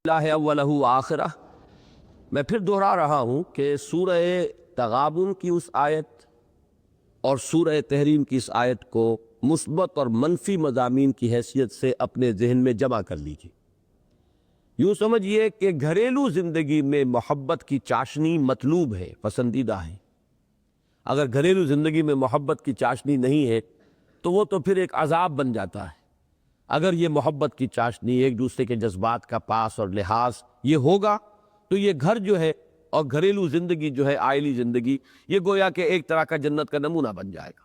اللہ اولہ آخرہ۔ میں پھر دہرا رہا ہوں کہ سورہ تغابن کی اس آیت اور سورہ تحریم کی اس آیت کو مثبت اور منفی مضامین کی حیثیت سے اپنے ذہن میں جمع کر لیجیے۔ یوں سمجھیے کہ گھریلو زندگی میں محبت کی چاشنی مطلوب ہے، پسندیدہ ہے۔ اگر گھریلو زندگی میں محبت کی چاشنی نہیں ہے تو وہ تو پھر ایک عذاب بن جاتا ہے۔ اگر یہ محبت کی چاشنی، ایک دوسرے کے جذبات کا پاس اور لحاظ یہ ہوگا تو یہ گھر جو ہے اور گھریلو زندگی جو ہے، عائلی زندگی، یہ گویا کہ ایک طرح کا جنت کا نمونہ بن جائے گا۔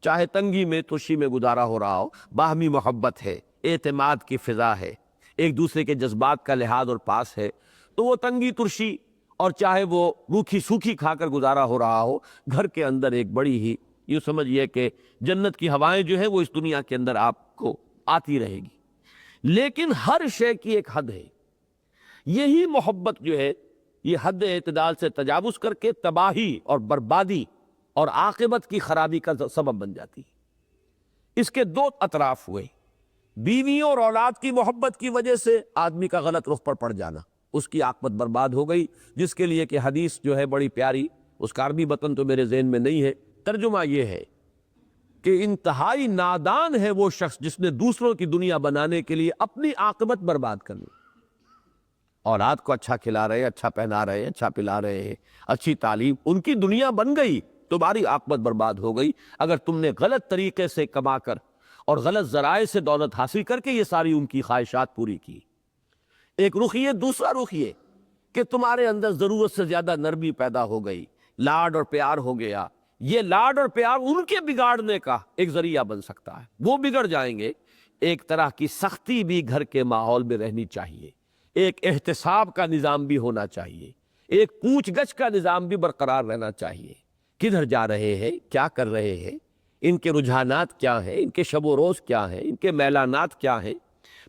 چاہے تنگی میں تشی میں گزارا ہو رہا ہو، باہمی محبت ہے، اعتماد کی فضا ہے، ایک دوسرے کے جذبات کا لحاظ اور پاس ہے، تو وہ تنگی ترشی اور چاہے وہ روکھی سوکھی کھا کر گزارا ہو رہا ہو، گھر کے اندر ایک بڑی ہی یوں سمجھیے کہ جنت کی ہوائیں جو ہے وہ اس دنیا کے اندر آپ کو آتی رہے گی۔ لیکن ہر شے کی ایک حد ہے۔ یہی محبت جو ہے یہ حد اعتدال سے تجاوز کر کے تباہی اور بربادی اور عاقبت کی خرابی کا سبب بن جاتی ہے۔ اس کے دو اطراف ہوئے، بیویوں اور اولاد کی محبت کی وجہ سے آدمی کا غلط رخ پر پڑ جانا، اس کی عاقبت برباد ہو گئی، جس کے لیے کہ حدیث جو ہے بڑی پیاری، اس کا عربی متن تو میرے ذہن میں نہیں ہے، ترجمہ یہ ہے کہ انتہائی نادان ہے وہ شخص جس نے دوسروں کی دنیا بنانے کے لیے اپنی عاقبت برباد کر لی۔ اولاد کو اچھا کھلا رہے، اچھا پہنا رہے، اچھا پلا رہے ہیں، اچھی تعلیم، ان کی دنیا بن گئی، تمہاری عاقبت برباد ہو گئی اگر تم نے غلط طریقے سے کما کر اور غلط ذرائع سے دولت حاصل کر کے یہ ساری ان کی خواہشات پوری کی۔ ایک رخ یہ، دوسرا رخ یہ کہ تمہارے اندر ضرورت سے زیادہ نرمی پیدا ہو گئی، لاڈ اور پیار ہو گیا۔ یہ لاڈ اور پیار ان کے بگاڑنے کا ایک ذریعہ بن سکتا ہے، وہ بگڑ جائیں گے۔ ایک طرح کی سختی بھی گھر کے ماحول میں رہنی چاہیے، ایک احتساب کا نظام بھی ہونا چاہیے، ایک پوچھ گچھ کا نظام بھی برقرار رہنا چاہیے۔ کدھر جا رہے ہیں، کیا کر رہے ہیں، ان کے رجحانات کیا ہیں، ان کے شب و روز کیا ہیں، ان کے میلانات کیا ہیں۔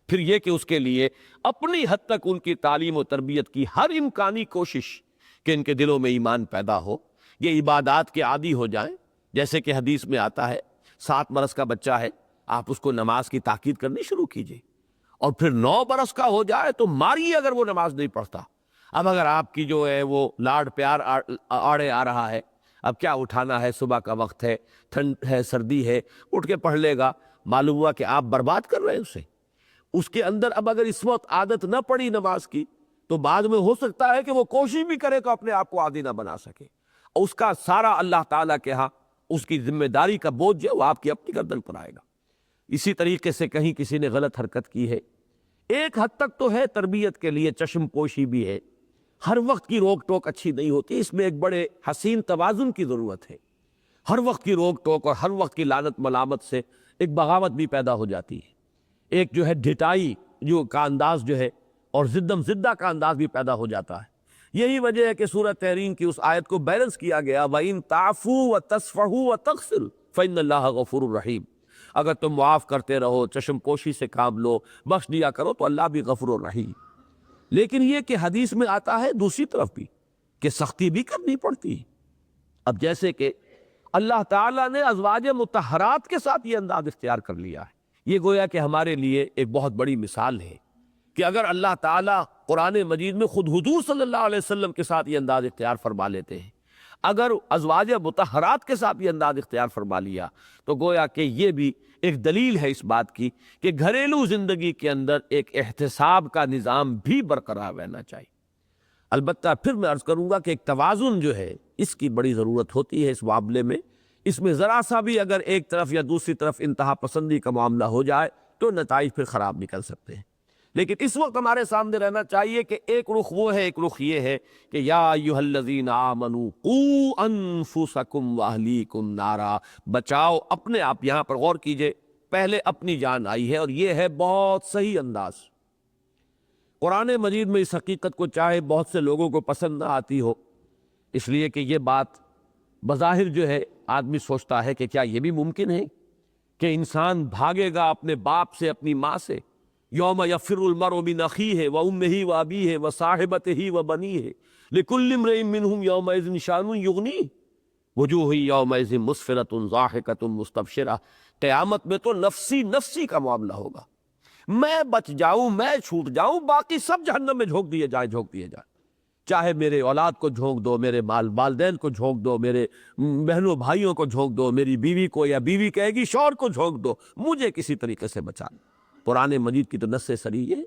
پھر یہ کہ اس کے لیے اپنی حد تک ان کی تعلیم و تربیت کی ہر امکانی کوشش کہ ان کے دلوں میں ایمان پیدا ہو، یہ عبادات کے عادی ہو جائیں۔ جیسے کہ حدیث میں آتا ہے 7 برس کا بچہ ہے، آپ اس کو نماز کی تاکید کرنی شروع کیجئے، اور پھر 9 برس کا ہو جائے تو ماریے اگر وہ نماز نہیں پڑھتا۔ اب اگر آپ کی جو ہے وہ لاڈ پیار آڑے آ رہا ہے، اب کیا اٹھانا ہے، صبح کا وقت ہے، ٹھنڈ ہے، سردی ہے، اٹھ کے پڑھ لے گا، معلوم ہوا کہ آپ برباد کر رہے ہیں اسے۔ اس کے اندر اب اگر اس وقت عادت نہ پڑی نماز کی تو بعد میں ہو سکتا ہے کہ وہ کوشش بھی کرے تو اپنے آپ کو عادی نہ بنا سکے، اور اس کا سارا اللہ تعالیٰ کے ہاں اس کی ذمہ داری کا بوجھ جو ہے وہ آپ کی اپنی گردن پر آئے گا۔ اسی طریقے سے کہیں کسی نے غلط حرکت کی ہے، ایک حد تک تو ہے تربیت کے لیے چشم پوشی بھی ہے، ہر وقت کی روک ٹوک اچھی نہیں ہوتی، اس میں ایک بڑے حسین توازن کی ضرورت ہے۔ ہر وقت کی روک ٹوک اور ہر وقت کی لعنت ملامت سے ایک بغاوت بھی پیدا ہو جاتی ہے، ایک جو ہے ڈھٹائی جو کا انداز جو ہے اور زدم زدہ کا انداز بھی پیدا ہو جاتا ہے۔ یہی وجہ ہے کہ سورہ تحریم کی اس آیت کو بیلنس کیا گیا، وَإِن تَعْفُوا وَتَصْفَحُوا وَتَغْفِرُوا فَإِنَّ اللَّهَ غَفُورٌ رَحِيمٌ۔ اگر تم معاف کرتے رہو، چشم پوشی سے کام لو، بخش دیا کرو تو اللہ بھی غفور و رحیم۔ لیکن یہ کہ حدیث میں آتا ہے دوسری طرف بھی کہ سختی بھی کرنی پڑتی ہے۔ اب جیسے کہ اللہ تعالیٰ نے ازواج مطہرات کے ساتھ یہ انداز اختیار کر لیا ہے، یہ گویا کہ ہمارے لیے ایک بہت بڑی مثال ہے کہ اگر اللہ تعالیٰ قرآن مجید میں خود حضور صلی اللہ علیہ وسلم کے ساتھ یہ انداز اختیار فرما لیتے ہیں، اگر ازواج مطہرات کے ساتھ یہ انداز اختیار فرما لیا تو گویا کہ یہ بھی ایک دلیل ہے اس بات کی کہ گھریلو زندگی کے اندر ایک احتساب کا نظام بھی برقرار رہنا چاہیے۔ البتہ پھر میں عرض کروں گا کہ ایک توازن جو ہے اس کی بڑی ضرورت ہوتی ہے اس معاملے میں۔ اس میں ذرا سا بھی اگر ایک طرف یا دوسری طرف انتہا پسندی کا معاملہ ہو جائے تو نتائج پھر خراب نکل سکتے ہیں۔ لیکن اس وقت ہمارے سامنے رہنا چاہیے کہ ایک رخ وہ ہے، ایک رخ یہ ہے کہ یا ایھا الذین آمنوا قوا انفسکم واہلیکم نارا، بچاؤ اپنے آپ۔ یہاں پر غور کیجئے، پہلے اپنی جان آئی ہے، اور یہ ہے بہت صحیح انداز۔ قرآن مجید میں اس حقیقت کو چاہے بہت سے لوگوں کو پسند نہ آتی ہو، اس لیے کہ یہ بات بظاہر جو ہے آدمی سوچتا ہے کہ کیا یہ بھی ممکن ہے کہ انسان بھاگے گا اپنے باپ سے، اپنی ماں سے؟ یوم یفر المرء من اخیہ وامہ وابیہ وصاحبتہ وبنیہ لکل امرئ منہم یومئذ شأن یغنیہ وجوہ یومئذ مسفرۃ ضاحکۃ مستبشرہ۔ قیامت میں تو نفسی نفسی کا معاملہ ہوگا، میں بچ جاؤں، میں چھوٹ جاؤں، باقی سب جہنم میں جھونک دیے جائیں، جھونک دیے جائیں، چاہے میرے اولاد کو جھونک دو، میرے والدین کو جھونک دو، میرے بہنوں بھائیوں کو جھونک دو، میری بیوی کو، یا بیوی کہے گی شوہر کو جھونک دو، مجھے کسی طریقے سے بچا لو۔ قرآن مجید کی تو نص سری ہے،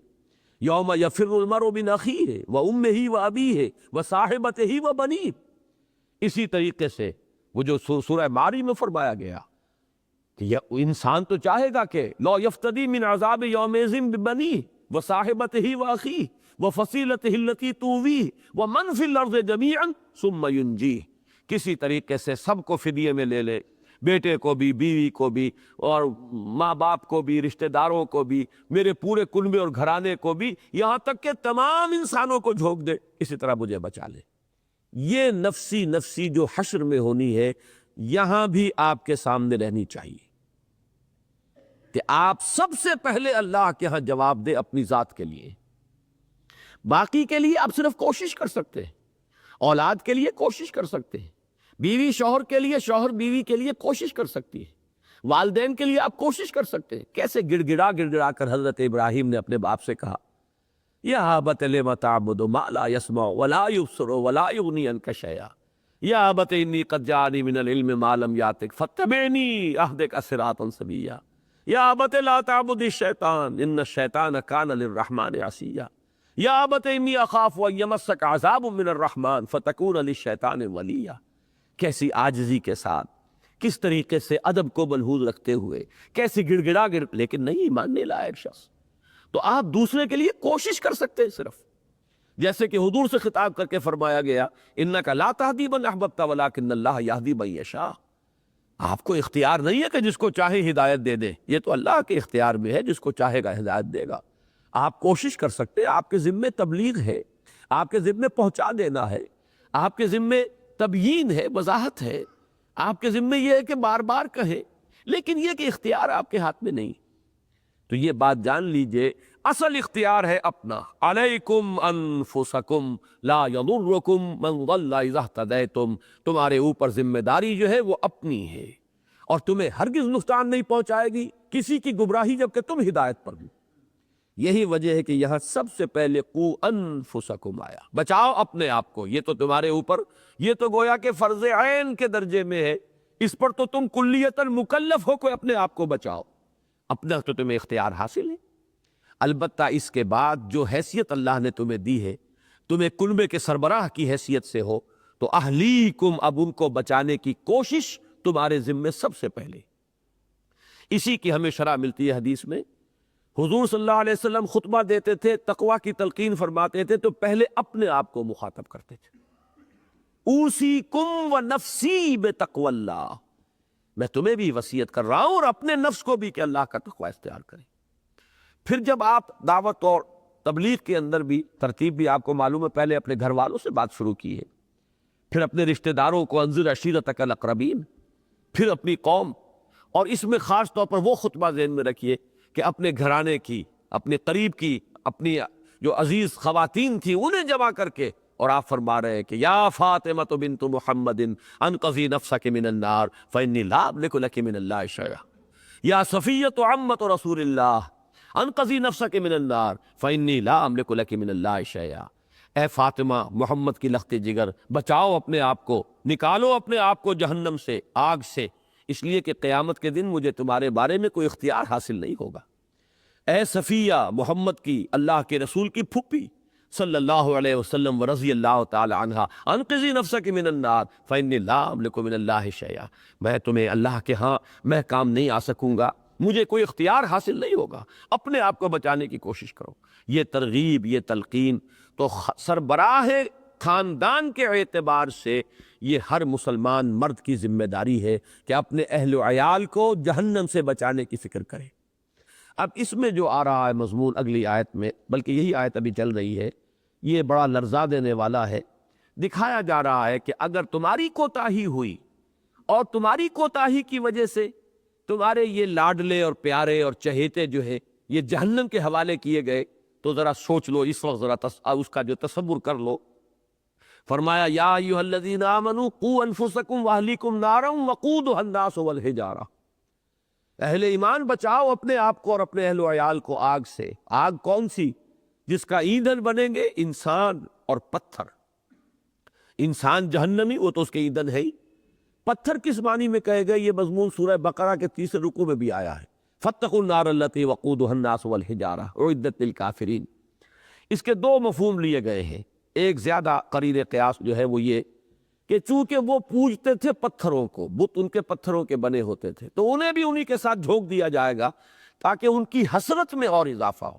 یوم یفر المرء من اخیہ وامہ وابیہ وصاحبتہ وبنیہ۔ اسی طریقے سے وہ جو سورہ ماری میں فرمایا گیا کہ یہ انسان تو چاہے گا کہ لو یفتدی من عذاب یومئذ ببنیہ وصاحبتہ واخیہ وفصیلتہ التی تؤویہ ومن فی الارض جمیعا ثم ینجیہ، کسی طریقے سے سب کو فدیے میں لے لے، بیٹے کو بھی، بیوی کو بھی، اور ماں باپ کو بھی، رشتہ داروں کو بھی، میرے پورے کنبے اور گھرانے کو بھی، یہاں تک کہ تمام انسانوں کو جھونک دے، اسی طرح مجھے بچا لے۔ یہ نفسی نفسی جو حشر میں ہونی ہے، یہاں بھی آپ کے سامنے رہنی چاہیے کہ آپ سب سے پہلے اللہ کے ہاں جواب دے اپنی ذات کے لیے۔ باقی کے لیے آپ صرف کوشش کر سکتے ہیں، اولاد کے لیے کوشش کر سکتے ہیں، بیوی شوہر کے لیے، شوہر بیوی کے لیے کوشش کر سکتی ہے، والدین کے لیے آپ کوشش کر سکتے ہیں۔ کیسے گڑ گڑا کر حضرت ابراہیم نے اپنے باپ سے کہا، یا ابت لم تعبد ما لا يسمع ولا يبصر ولا يغني عنك شيئا یا ابت انی قد جاءنی من العلم ما لم یاتک فاتبعنی اهدک صراطا سویا یا ابت لا تعبد الشیطان ان الشیطان کان للرحمن عصیا یا ابت انی اخاف ان یمسک عذاب من الرحمن فتکون للشیطان ولیا۔ کیسی عاجزی کے ساتھ، کس طریقے سے ادب کو ملحوظ رکھتے ہوئے، کیسی گڑ گڑا لیکن نہیں ماننے لائق شخص۔ تو آپ دوسرے کے لیے کوشش کر سکتے ہیں صرف، جیسے کہ حضور سے خطاب کر کے فرمایا گیا انک لا تہدی من احببت ولکن اللہ یہدی من یشاء۔ آپ کو اختیار نہیں ہے کہ جس کو چاہے ہدایت دے دے، یہ تو اللہ کے اختیار میں ہے، جس کو چاہے گا ہدایت دے گا۔ آپ کوشش کر سکتے ہیں، آپ کے ذمے تبلیغ ہے، آپ کے ذمے پہنچا دینا ہے، آپ کے ذمے تبیین ہے، وضاحت ہے، آپ کے ذمے یہ ہے کہ بار بار کہیں، لیکن یہ کہ اختیار آپ کے ہاتھ میں نہیں۔ تو یہ بات جان لیجئے، اصل اختیار ہے اپنا، علیکم انفسکم لا یضرکم من ضل اذا اہتدیتم، تمہارے اوپر ذمہ داری جو ہے وہ اپنی ہے، اور تمہیں ہرگز نقصان نہیں پہنچائے گی کسی کی گمراہی جبکہ تم ہدایت پر ہو۔ یہی وجہ ہے کہ یہاں سب سے پہلے قو انفسکم آیا، بچاؤ اپنے آپ کو۔ یہ تو تمہارے اوپر، یہ تو گویا کہ فرض عین کے درجے میں ہے، اس پر تو تم کلیتاً مکلف ہو کہ اپنے آپ کو بچاؤ، اپنا تو تمہیں اختیار حاصل ہے۔ البتہ اس کے بعد جو حیثیت اللہ نے تمہیں دی ہے، تمہیں کنبے کے سربراہ کی حیثیت سے ہو، تو اہلیکم، اب ان کو بچانے کی کوشش تمہارے ذمے سب سے پہلے۔ اسی کی ہمیں شرح ملتی ہے حدیث میں، حضور صلی اللہ علیہ وسلم خطبہ دیتے تھے، تقویٰ کی تلقین فرماتے تھے تو پہلے اپنے آپ کو مخاطب کرتے تھے، اوصیکم و نفسی بتقوی اللہ، میں تمہیں بھی وصیت کر رہا ہوں اور اپنے نفس کو بھی کہ اللہ کا تقوی اختیار کریں۔ پھر جب آپ دعوت اور تبلیغ کے اندر بھی ترتیب بھی آپ کو معلوم ہے، پہلے اپنے گھر والوں سے بات شروع کی ہے، پھر اپنے رشتہ داروں کو انذر عشیرتک الاقربین، پھر اپنی قوم، اور اس میں خاص طور پر وہ خطبہ ذہن میں رکھیے کہ اپنے گھرانے کی، اپنے قریب کی، اپنی جو عزیز خواتین تھی انہیں جمع کر کے، اور آپ فرما رہے ہیں کہ یا فاطمہ بنت محمد انقذی نفسک من النار فانی لا املک لک من اللہ شیئا، یا صفیۃ عمۃ رسول اللہ انقذی نفسک من النار فانی لا املک لک من اللہ شیئا۔ اے فاطمہ، محمد کی لخت جگر، بچاؤ اپنے آپ کو، نکالو اپنے آپ کو جہنم سے، آگ سے، اس لیے کہ قیامت کے دن مجھے تمہارے بارے میں کوئی اختیار حاصل نہیں ہوگا۔ اے صفیہ، محمد کی، اللہ کے رسول کی پھپھی صلی اللہ علیہ وسلم و رضی اللہ تعالی عنہ، انقذی نفسک من النار فانی لا املک من اللہ شیئا، میں تمہیں اللہ کے ہاں میں کام نہیں آ سکوں گا، مجھے کوئی اختیار حاصل نہیں ہوگا، اپنے آپ کو بچانے کی کوشش کرو۔ یہ ترغیب، یہ تلقین تو سربراہ خاندان کے اعتبار سے یہ ہر مسلمان مرد کی ذمہ داری ہے کہ اپنے اہل و عیال کو جہنم سے بچانے کی فکر کرے۔ اب اس میں جو آ رہا ہے مضمون اگلی آیت میں، بلکہ یہی آیت ابھی چل رہی ہے، یہ بڑا لرزا دینے والا ہے۔ دکھایا جا رہا ہے کہ اگر تمہاری کوتاہی ہوئی اور تمہاری کوتاہی کی وجہ سے تمہارے یہ لاڈلے اور پیارے اور چہیتے جو ہیں یہ جہنم کے حوالے کیے گئے، تو ذرا سوچ لو، اس وقت ذرا اس کا جو تصور کر لو۔ فرمایا یا ایھا الذین آمنوا قوا انفسکم واہلیکم نارا وقودھا الناس والحجارہ، اہل ایمان بچاؤ اپنے آپ کو اور اپنے اہل و عیال کو آگ سے۔ آگ کون سی؟ جس کا ایندھن بنیں گے انسان اور پتھر۔ انسان جہنمی، وہ تو اس کے ایندھن ہے ہی۔ پتھر کس معنی میں کہے گئے؟ یہ مضمون سورہ بقرہ کے 30 رکوع میں بھی آیا ہے، فاتقوا النار التی وقودها الناس والحجارہ اعدت للکافرین۔ اس کے دو مفہوم لیے گئے ہیں۔ ایک زیادہ قرین قیاس جو ہے وہ یہ کہ چونکہ وہ پوجتے تھے پتھروں کو، بت ان کے پتھروں کے بنے ہوتے تھے، تو انہیں بھی انہی کے ساتھ جھونک دیا جائے گا تاکہ ان کی حسرت میں اور اضافہ ہو۔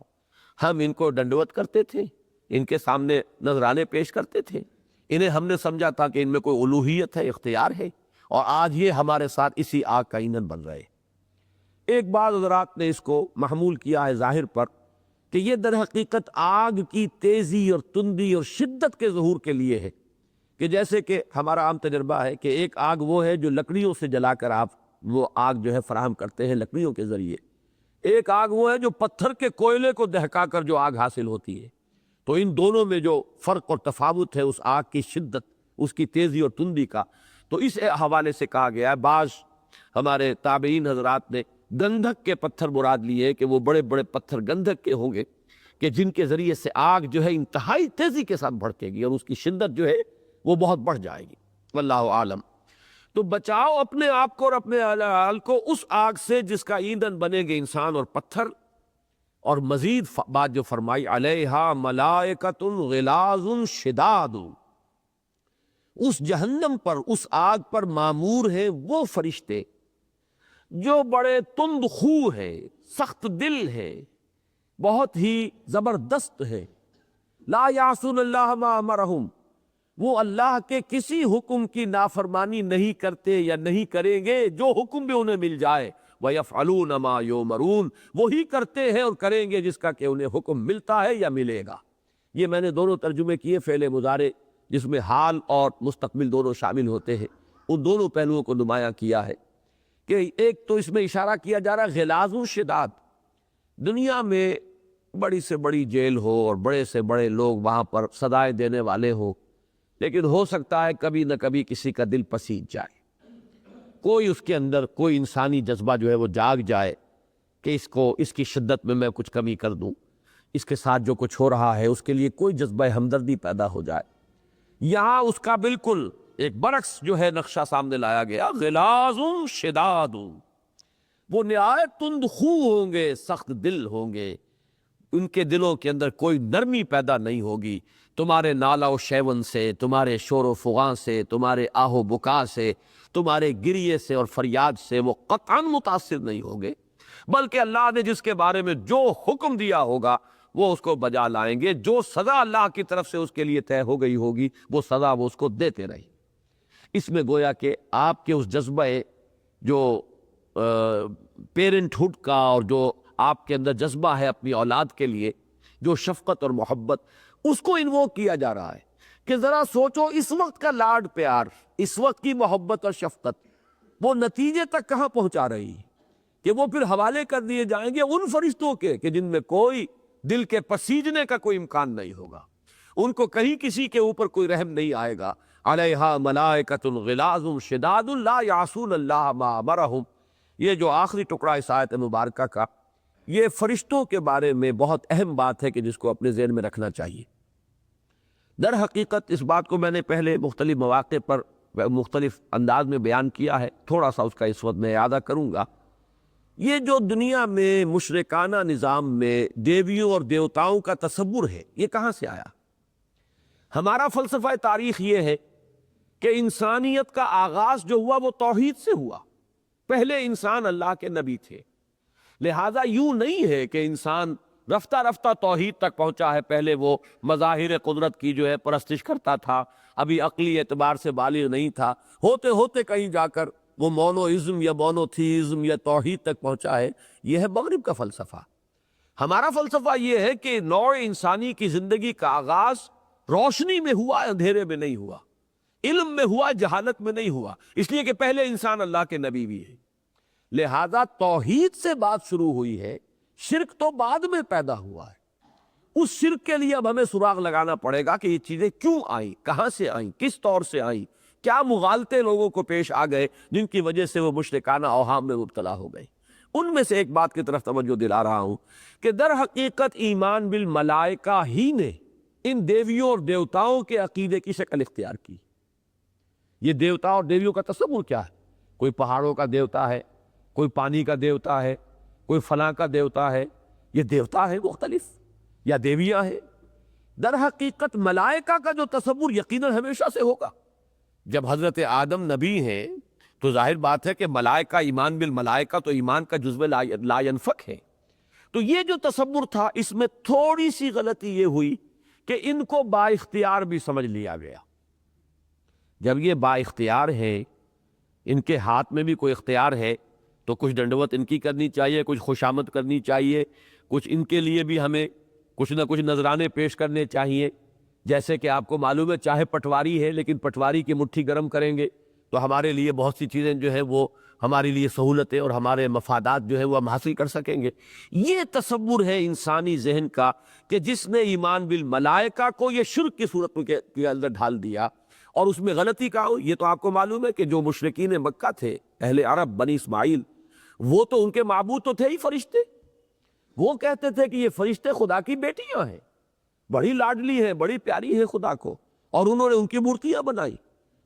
ہم ان کو ڈنڈوت کرتے تھے، ان کے سامنے نذرانے پیش کرتے تھے، انہیں ہم نے سمجھا تھا کہ ان میں کوئی الوہیت ہے، اختیار ہے، اور آج یہ ہمارے ساتھ اسی آگ کا ایندھن بن رہے۔ ایک بعض حضرات نے اس کو محمول کیا ہے ظاہر پر کہ یہ در حقیقت آگ کی تیزی اور تندی اور شدت کے ظہور کے لیے ہے، کہ جیسے کہ ہمارا عام تجربہ ہے کہ ایک آگ وہ ہے جو لکڑیوں سے جلا کر آپ وہ آگ جو ہے فراہم کرتے ہیں لکڑیوں کے ذریعے، ایک آگ وہ ہے جو پتھر کے کوئلے کو دہکا کر جو آگ حاصل ہوتی ہے۔ تو ان دونوں میں جو فرق اور تفاوت ہے اس آگ کی شدت، اس کی تیزی اور تندی کا، تو اس حوالے سے کہا گیا ہے۔ بعض ہمارے تابعین حضرات نے گندھک کے پتھر مراد لیے کہ وہ بڑے بڑے پتھر گندھک کے ہوں گے کہ جن کے ذریعے سے آگ جو ہے انتہائی تیزی کے ساتھ بھڑکے گی اور اس کی شدت جو ہے وہ بہت بڑھ جائے گی، واللہ عالم۔ تو بچاؤ اپنے آپ کو اور اپنے اہل عیال کو اس آگ سے جس کا ایندھن بنے گے انسان اور پتھر۔ اور مزید بات جو فرمائی، علیہا ملائکۃ غلاظ شداد، اس جہنم پر، اس آگ پر معمور ہیں وہ فرشتے جو بڑے تند خو ہیں، سخت دل ہیں، بہت ہی زبردست ہیں۔ لا یعصون اللہ ما امرہم، وہ اللہ کے کسی حکم کی نافرمانی نہیں کرتے یا نہیں کریں گے جو حکم بھی انہیں مل جائے۔ وَيَفْعَلُونَ مَا يُؤْمَرُونَ، وہی کرتے ہیں اور کریں گے جس کا کہ انہیں حکم ملتا ہے یا ملے گا۔ یہ میں نے دونوں ترجمے کیے، فعل مضارع جس میں حال اور مستقبل دونوں شامل ہوتے ہیں، ان دونوں پہلوؤں کو نمایاں کیا ہے کہ ایک تو اس میں اشارہ کیا جا رہا ہے غلاظ شداد، دنیا میں بڑی سے بڑی جیل ہو اور بڑے سے بڑے لوگ وہاں پر سزائیں دینے والے ہوں، لیکن ہو سکتا ہے کبھی نہ کبھی کسی کا دل پسیج جائے، کوئی اس کے اندر کوئی انسانی جذبہ جو ہے وہ جاگ جائے کہ اس کی شدت میں میں کچھ کمی کر دوں، اس کے ساتھ جو کچھ ہو رہا ہے اس کے لیے کوئی جذبہ ہمدردی پیدا ہو جائے۔ یہاں اس کا بالکل ایک برعکس جو ہے نقشہ سامنے لایا گیا، غلاظ شداد، وہ نہایت تند خو ہوں گے، سخت دل ہوں گے، ان کے دلوں کے اندر کوئی نرمی پیدا نہیں ہوگی، تمہارے نالا و شیون سے، تمہارے شور و فغاں سے، تمہارے آہ و بکا سے، تمہارے گریے سے اور فریاد سے وہ قطعاً متاثر نہیں ہوں گے، بلکہ اللہ نے جس کے بارے میں جو حکم دیا ہوگا وہ اس کو بجا لائیں گے، جو سزا اللہ کی طرف سے اس کے لیے طے ہو گئی ہوگی وہ سزا وہ اس کو دیتے رہیں۔ اس میں گویا کہ آپ کے اس جذبہ جو پیرنٹ ہوڈ کا اور جو آپ کے اندر جذبہ ہے اپنی اولاد کے لیے، جو شفقت اور محبت، اس کو انووک کیا جا رہا ہے کہ ذرا سوچو اس وقت کا لاڈ پیار، اس وقت کی محبت اور شفقت وہ نتیجے تک کہاں پہنچا رہی ہے کہ وہ پھر حوالے کر دیے جائیں گے ان فرشتوں کے کہ جن میں کوئی دل کے پسیجنے کا کوئی امکان نہیں ہوگا، ان کو کہیں کسی کے اوپر کوئی رحم نہیں آئے گا۔ علیہا ملائکۃ غلاظ شداد لا یعصون اللہ ما امرہم، یہ جو آخری ٹکڑا اس آیت مبارکہ کا، یہ فرشتوں کے بارے میں بہت اہم بات ہے کہ جس کو اپنے ذہن میں رکھنا چاہیے۔ در حقیقت اس بات کو میں نے پہلے مختلف مواقع پر مختلف انداز میں بیان کیا ہے، تھوڑا سا اس کا اس وقت میں اعادہ کروں گا۔ یہ جو دنیا میں مشرکانہ نظام میں دیویوں اور دیوتاؤں کا تصور ہے، یہ کہاں سے آیا؟ ہمارا فلسفہ تاریخ یہ ہے کہ انسانیت کا آغاز جو ہوا وہ توحید سے ہوا، پہلے انسان اللہ کے نبی تھے، لہٰذا یوں نہیں ہے کہ انسان رفتہ رفتہ توحید تک پہنچا ہے، پہلے وہ مظاہر قدرت کی جو ہے پرستش کرتا تھا، ابھی عقلی اعتبار سے بالغ نہیں تھا، ہوتے ہوتے کہیں جا کر وہ مونوازم یا مونوتھیزم یا توحید تک پہنچا ہے۔ یہ ہے مغرب کا فلسفہ۔ ہمارا فلسفہ یہ ہے کہ نوع انسانی کی زندگی کا آغاز روشنی میں ہوا، اندھیرے میں نہیں ہوا، علم میں ہوا، جہالت میں نہیں ہوا، اس لیے کہ پہلے انسان اللہ کے نبی بھی ہے، لہذا توحید سے بات شروع ہوئی ہے، شرک تو بعد میں پیدا ہوا ہے۔ اس شرک کے لیے اب ہمیں سراغ لگانا پڑے گا کہ یہ چیزیں کیوں آئیں، کہاں سے آئیں، کس طور سے آئیں، کیا مغالطے لوگوں کو پیش آ گئے جن کی وجہ سے وہ مشرکانہ اوہام میں مبتلا ہو گئے۔ ان میں سے ایک بات کی طرف توجہ دلا رہا ہوں کہ در حقیقت ایمان بالملائکہ ہی نے ان دیویوں اور دیوتاؤں کے عقیدے کی شکل اختیار کی۔ یہ دیوتا اور دیویوں کا تصور کیا ہے؟ کوئی پہاڑوں کا دیوتا ہے، کوئی پانی کا دیوتا ہے، کوئی فلاں کا دیوتا ہے، یہ دیوتا ہے مختلف یا دیویاں ہیں۔ در حقیقت ملائکہ کا جو تصور یقیناً ہمیشہ سے ہوگا۔ جب حضرت آدم نبی ہیں تو ظاہر بات ہے کہ ملائکہ، ایمان بالملائکہ تو ایمان کا جزو لا ینفک ہے۔ تو یہ جو تصور تھا اس میں تھوڑی سی غلطی یہ ہوئی کہ ان کو با اختیار بھی سمجھ لیا گیا۔ جب یہ با اختیار ہے، ان کے ہاتھ میں بھی کوئی اختیار ہے، تو کچھ ڈنڈوت ان کی کرنی چاہیے، کچھ خوشامد کرنی چاہیے، کچھ ان کے لیے بھی ہمیں کچھ نہ کچھ نذرانے پیش کرنے چاہیے۔ جیسے کہ آپ کو معلوم ہے چاہے پٹواری ہے لیکن پٹواری کی مٹھی گرم کریں گے تو ہمارے لیے بہت سی چیزیں جو ہے وہ ہمارے لیے سہولتیں اور ہمارے مفادات جو ہے وہ ہم حاصل کر سکیں گے۔ یہ تصور ہے انسانی ذہن کا کہ جس نے ایمان بالملائکہ کو یہ شرک کی صورت کے اندر ڈھال دیا۔ اور اس میں غلطی کا یہ تو آپ کو معلوم ہے کہ جو مشرکین مکہ تھے، اہل عرب بنی اسماعیل، وہ تو ان کے معبود تو تھے ہی فرشتے۔ وہ کہتے تھے کہ یہ فرشتے خدا کی بیٹیاں ہیں، بڑی لاڈلی ہیں، بڑی پیاری ہیں خدا کو، اور انہوں نے ان کی مورتیاں بنائی۔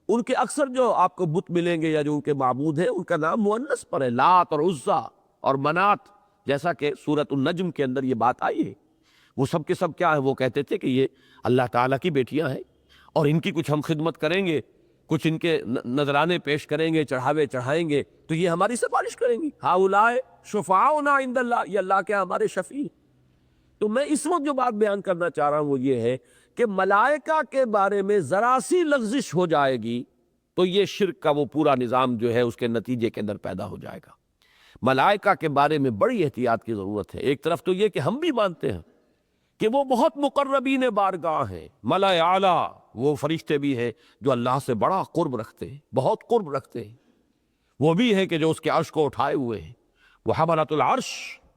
ان کے اکثر جو آپ کو بت ملیں گے یا جو ان کے معبود ہیں ان کا نام مؤنث پر ہے، لات اور عزا اور منات، جیسا کہ سورۃ النجم کے اندر یہ بات آئی ہے۔ وہ سب کے سب کیا ہے؟ وہ کہتے تھے کہ یہ اللہ تعالیٰ کی بیٹیاں ہیں اور ان کی کچھ ہم خدمت کریں گے، کچھ ان کے نذرانے پیش کریں گے، چڑھاوے چڑھائیں گے تو یہ ہماری سفارش کریں گی۔ ہؤلاء شفعاؤنا عند اللہ، یہ اللہ کے ہمارے شفیع۔ تو میں اس وقت جو بات بیان کرنا چاہ رہا ہوں وہ یہ ہے کہ ملائکہ کے بارے میں ذرا سی لغزش ہو جائے گی تو یہ شرک کا وہ پورا نظام جو ہے اس کے نتیجے کے اندر پیدا ہو جائے گا۔ ملائکہ کے بارے میں بڑی احتیاط کی ضرورت ہے۔ ایک طرف تو یہ کہ ہم بھی مانتے ہیں کہ وہ بہت مقربین بارگاہ ہیں، ملائے اعلیٰ، وہ فرشتے بھی ہیں جو اللہ سے بڑا قرب رکھتے ہیں، بہت قرب رکھتے ہیں۔ وہ بھی ہیں کہ جو اس کے عرش کو اٹھائے ہوئے ہیں، وہ حملۃ العرش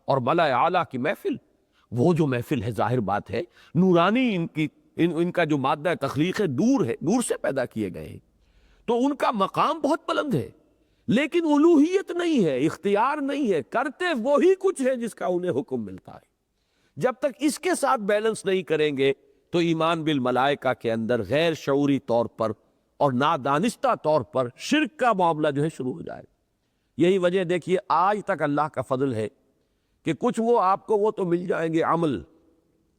اور ملائے اعلیٰ کی محفل، وہ جو محفل ہے ظاہر بات ہے نورانی، ان کا جو مادہ تخلیق ہے نور سے پیدا کیے گئے ہیں، تو ان کا مقام بہت بلند ہے، لیکن الوہیت نہیں ہے، اختیار نہیں ہے، کرتے وہی کچھ ہے جس کا انہیں حکم ملتا ہے۔ جب تک اس کے ساتھ بیلنس نہیں کریں گے تو ایمان بالملائکہ کے اندر غیر شعوری طور پر اور نادانستہ طور پر شرک کا معاملہ جو ہے شروع ہو جائے گا۔ یہی وجہ دیکھیے آج تک اللہ کا فضل ہے کہ کچھ وہ آپ کو وہ تو مل جائیں گے عمل،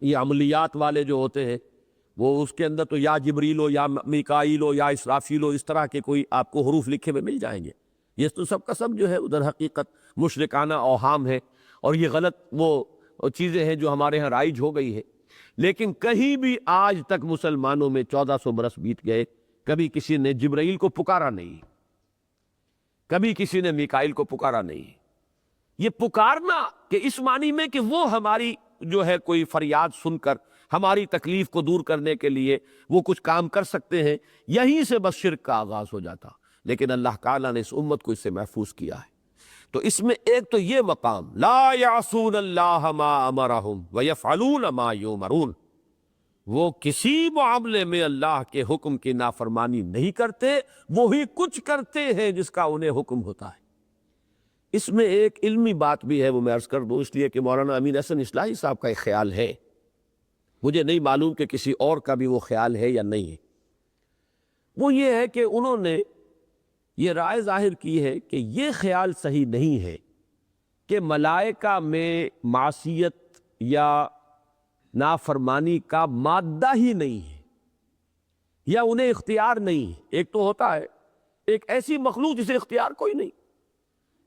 یہ عملیات والے جو ہوتے ہیں وہ اس کے اندر تو یا جبریل ہو یا میکائیل ہو یا اسرافیل ہو، اس طرح کے کوئی آپ کو حروف لکھے ہوئے مل جائیں گے۔ یہ تو سب کا سب جو ہے ادھر حقیقت مشرکانہ اوہام ہے اور یہ غلط وہ چیزیں ہیں جو ہمارے ہاں رائج ہو گئی ہے۔ لیکن کہیں بھی آج تک مسلمانوں میں 1400 برس بیت گئے، کبھی کسی نے جبرائیل کو پکارا نہیں، کبھی کسی نے میکائیل کو پکارا نہیں۔ یہ پکارنا کہ اس معنی میں کہ وہ ہماری جو ہے کوئی فریاد سن کر ہماری تکلیف کو دور کرنے کے لیے وہ کچھ کام کر سکتے ہیں، یہیں سے بس شرک کا آغاز ہو جاتا۔ لیکن اللہ تعالیٰ نے اس امت کو اس سے محفوظ کیا ہے۔ تو اس میں ایک تو یہ مقام لا یعصون اللہ ما امرہم ویفعلون ما یؤمرون، وہ کسی معاملے میں اللہ کے حکم کی نافرمانی نہیں کرتے، وہی کچھ کرتے ہیں جس کا انہیں حکم ہوتا ہے۔ اس میں ایک علمی بات بھی ہے، وہ میں عرض کر دوں، اس لیے کہ مولانا امین احسن اصلاحی صاحب کا ایک خیال ہے، مجھے نہیں معلوم کہ کسی اور کا بھی وہ خیال ہے یا نہیں ہے۔ وہ یہ ہے کہ انہوں نے یہ رائے ظاہر کی ہے کہ یہ خیال صحیح نہیں ہے کہ ملائکہ میں معصیت یا نافرمانی کا مادہ ہی نہیں ہے یا انہیں اختیار نہیں ہے۔ ایک تو ہوتا ہے ایک ایسی مخلوق جسے اختیار کوئی نہیں،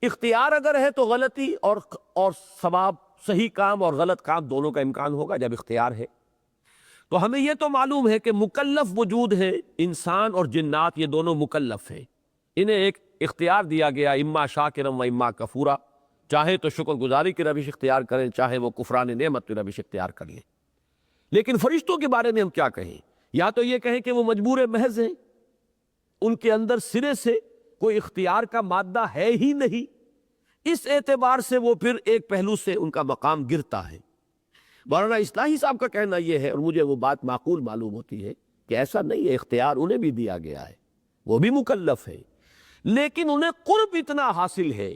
اختیار اگر ہے تو غلطی اور ثواب، صحیح کام اور غلط کام دونوں کا امکان ہوگا جب اختیار ہے۔ تو ہمیں یہ تو معلوم ہے کہ مکلف وجود ہے، انسان اور جنات یہ دونوں مکلف ہیں، انہیں ایک اختیار دیا گیا، اما شاکرم و اما کفورا، چاہے تو شکر گزاری کی روش اختیار کریں، چاہے وہ کفران نعمت کی روش اختیار کر لیں۔ لیکن فرشتوں کے بارے میں ہم کیا کہیں؟ یا تو یہ کہیں کہ وہ مجبور محض ہیں، ان کے اندر سرے سے کوئی اختیار کا مادہ ہے ہی نہیں، اس اعتبار سے وہ پھر ایک پہلو سے ان کا مقام گرتا ہے۔ مولانا اصلاحی صاحب کا کہنا یہ ہے، اور مجھے وہ بات معقول معلوم ہوتی ہے، کہ ایسا نہیں ہے، اختیار انہیں بھی دیا گیا ہے، وہ بھی مکلف ہے، لیکن انہیں قرب اتنا حاصل ہے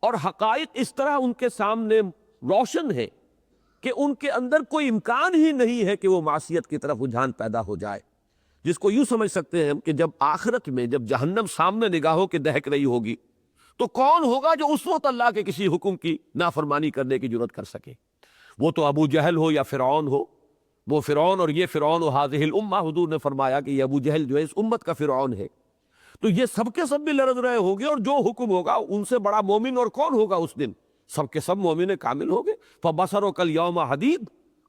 اور حقائق اس طرح ان کے سامنے روشن ہے کہ ان کے اندر کوئی امکان ہی نہیں ہے کہ وہ معصیت کی طرف رجحان پیدا ہو جائے، جس کو یوں سمجھ سکتے ہیں کہ جب آخرت میں جب جہنم سامنے نگاہوں کے دہک رہی ہوگی تو کون ہوگا جو اس وقت اللہ کے کسی حکم کی نافرمانی کرنے کی جرات کر سکے؟ وہ تو ابو جہل ہو یا فرعون ہو، وہ فرعون اور یہ فرعون و ہذہ الامہ، حضور نے فرمایا کہ یہ ابو جہل جو ہے اس امت کا فرعون ہے، تو یہ سب کے سب بھی لرز رہے ہوں گے، اور جو حکم ہوگا ان سے بڑا مومن اور کون ہوگا اس دن؟ سب کے سب مومن کامل ہوں گے۔ فَبَصَرُكَ الْيَوْمَ حَدِيدٌ،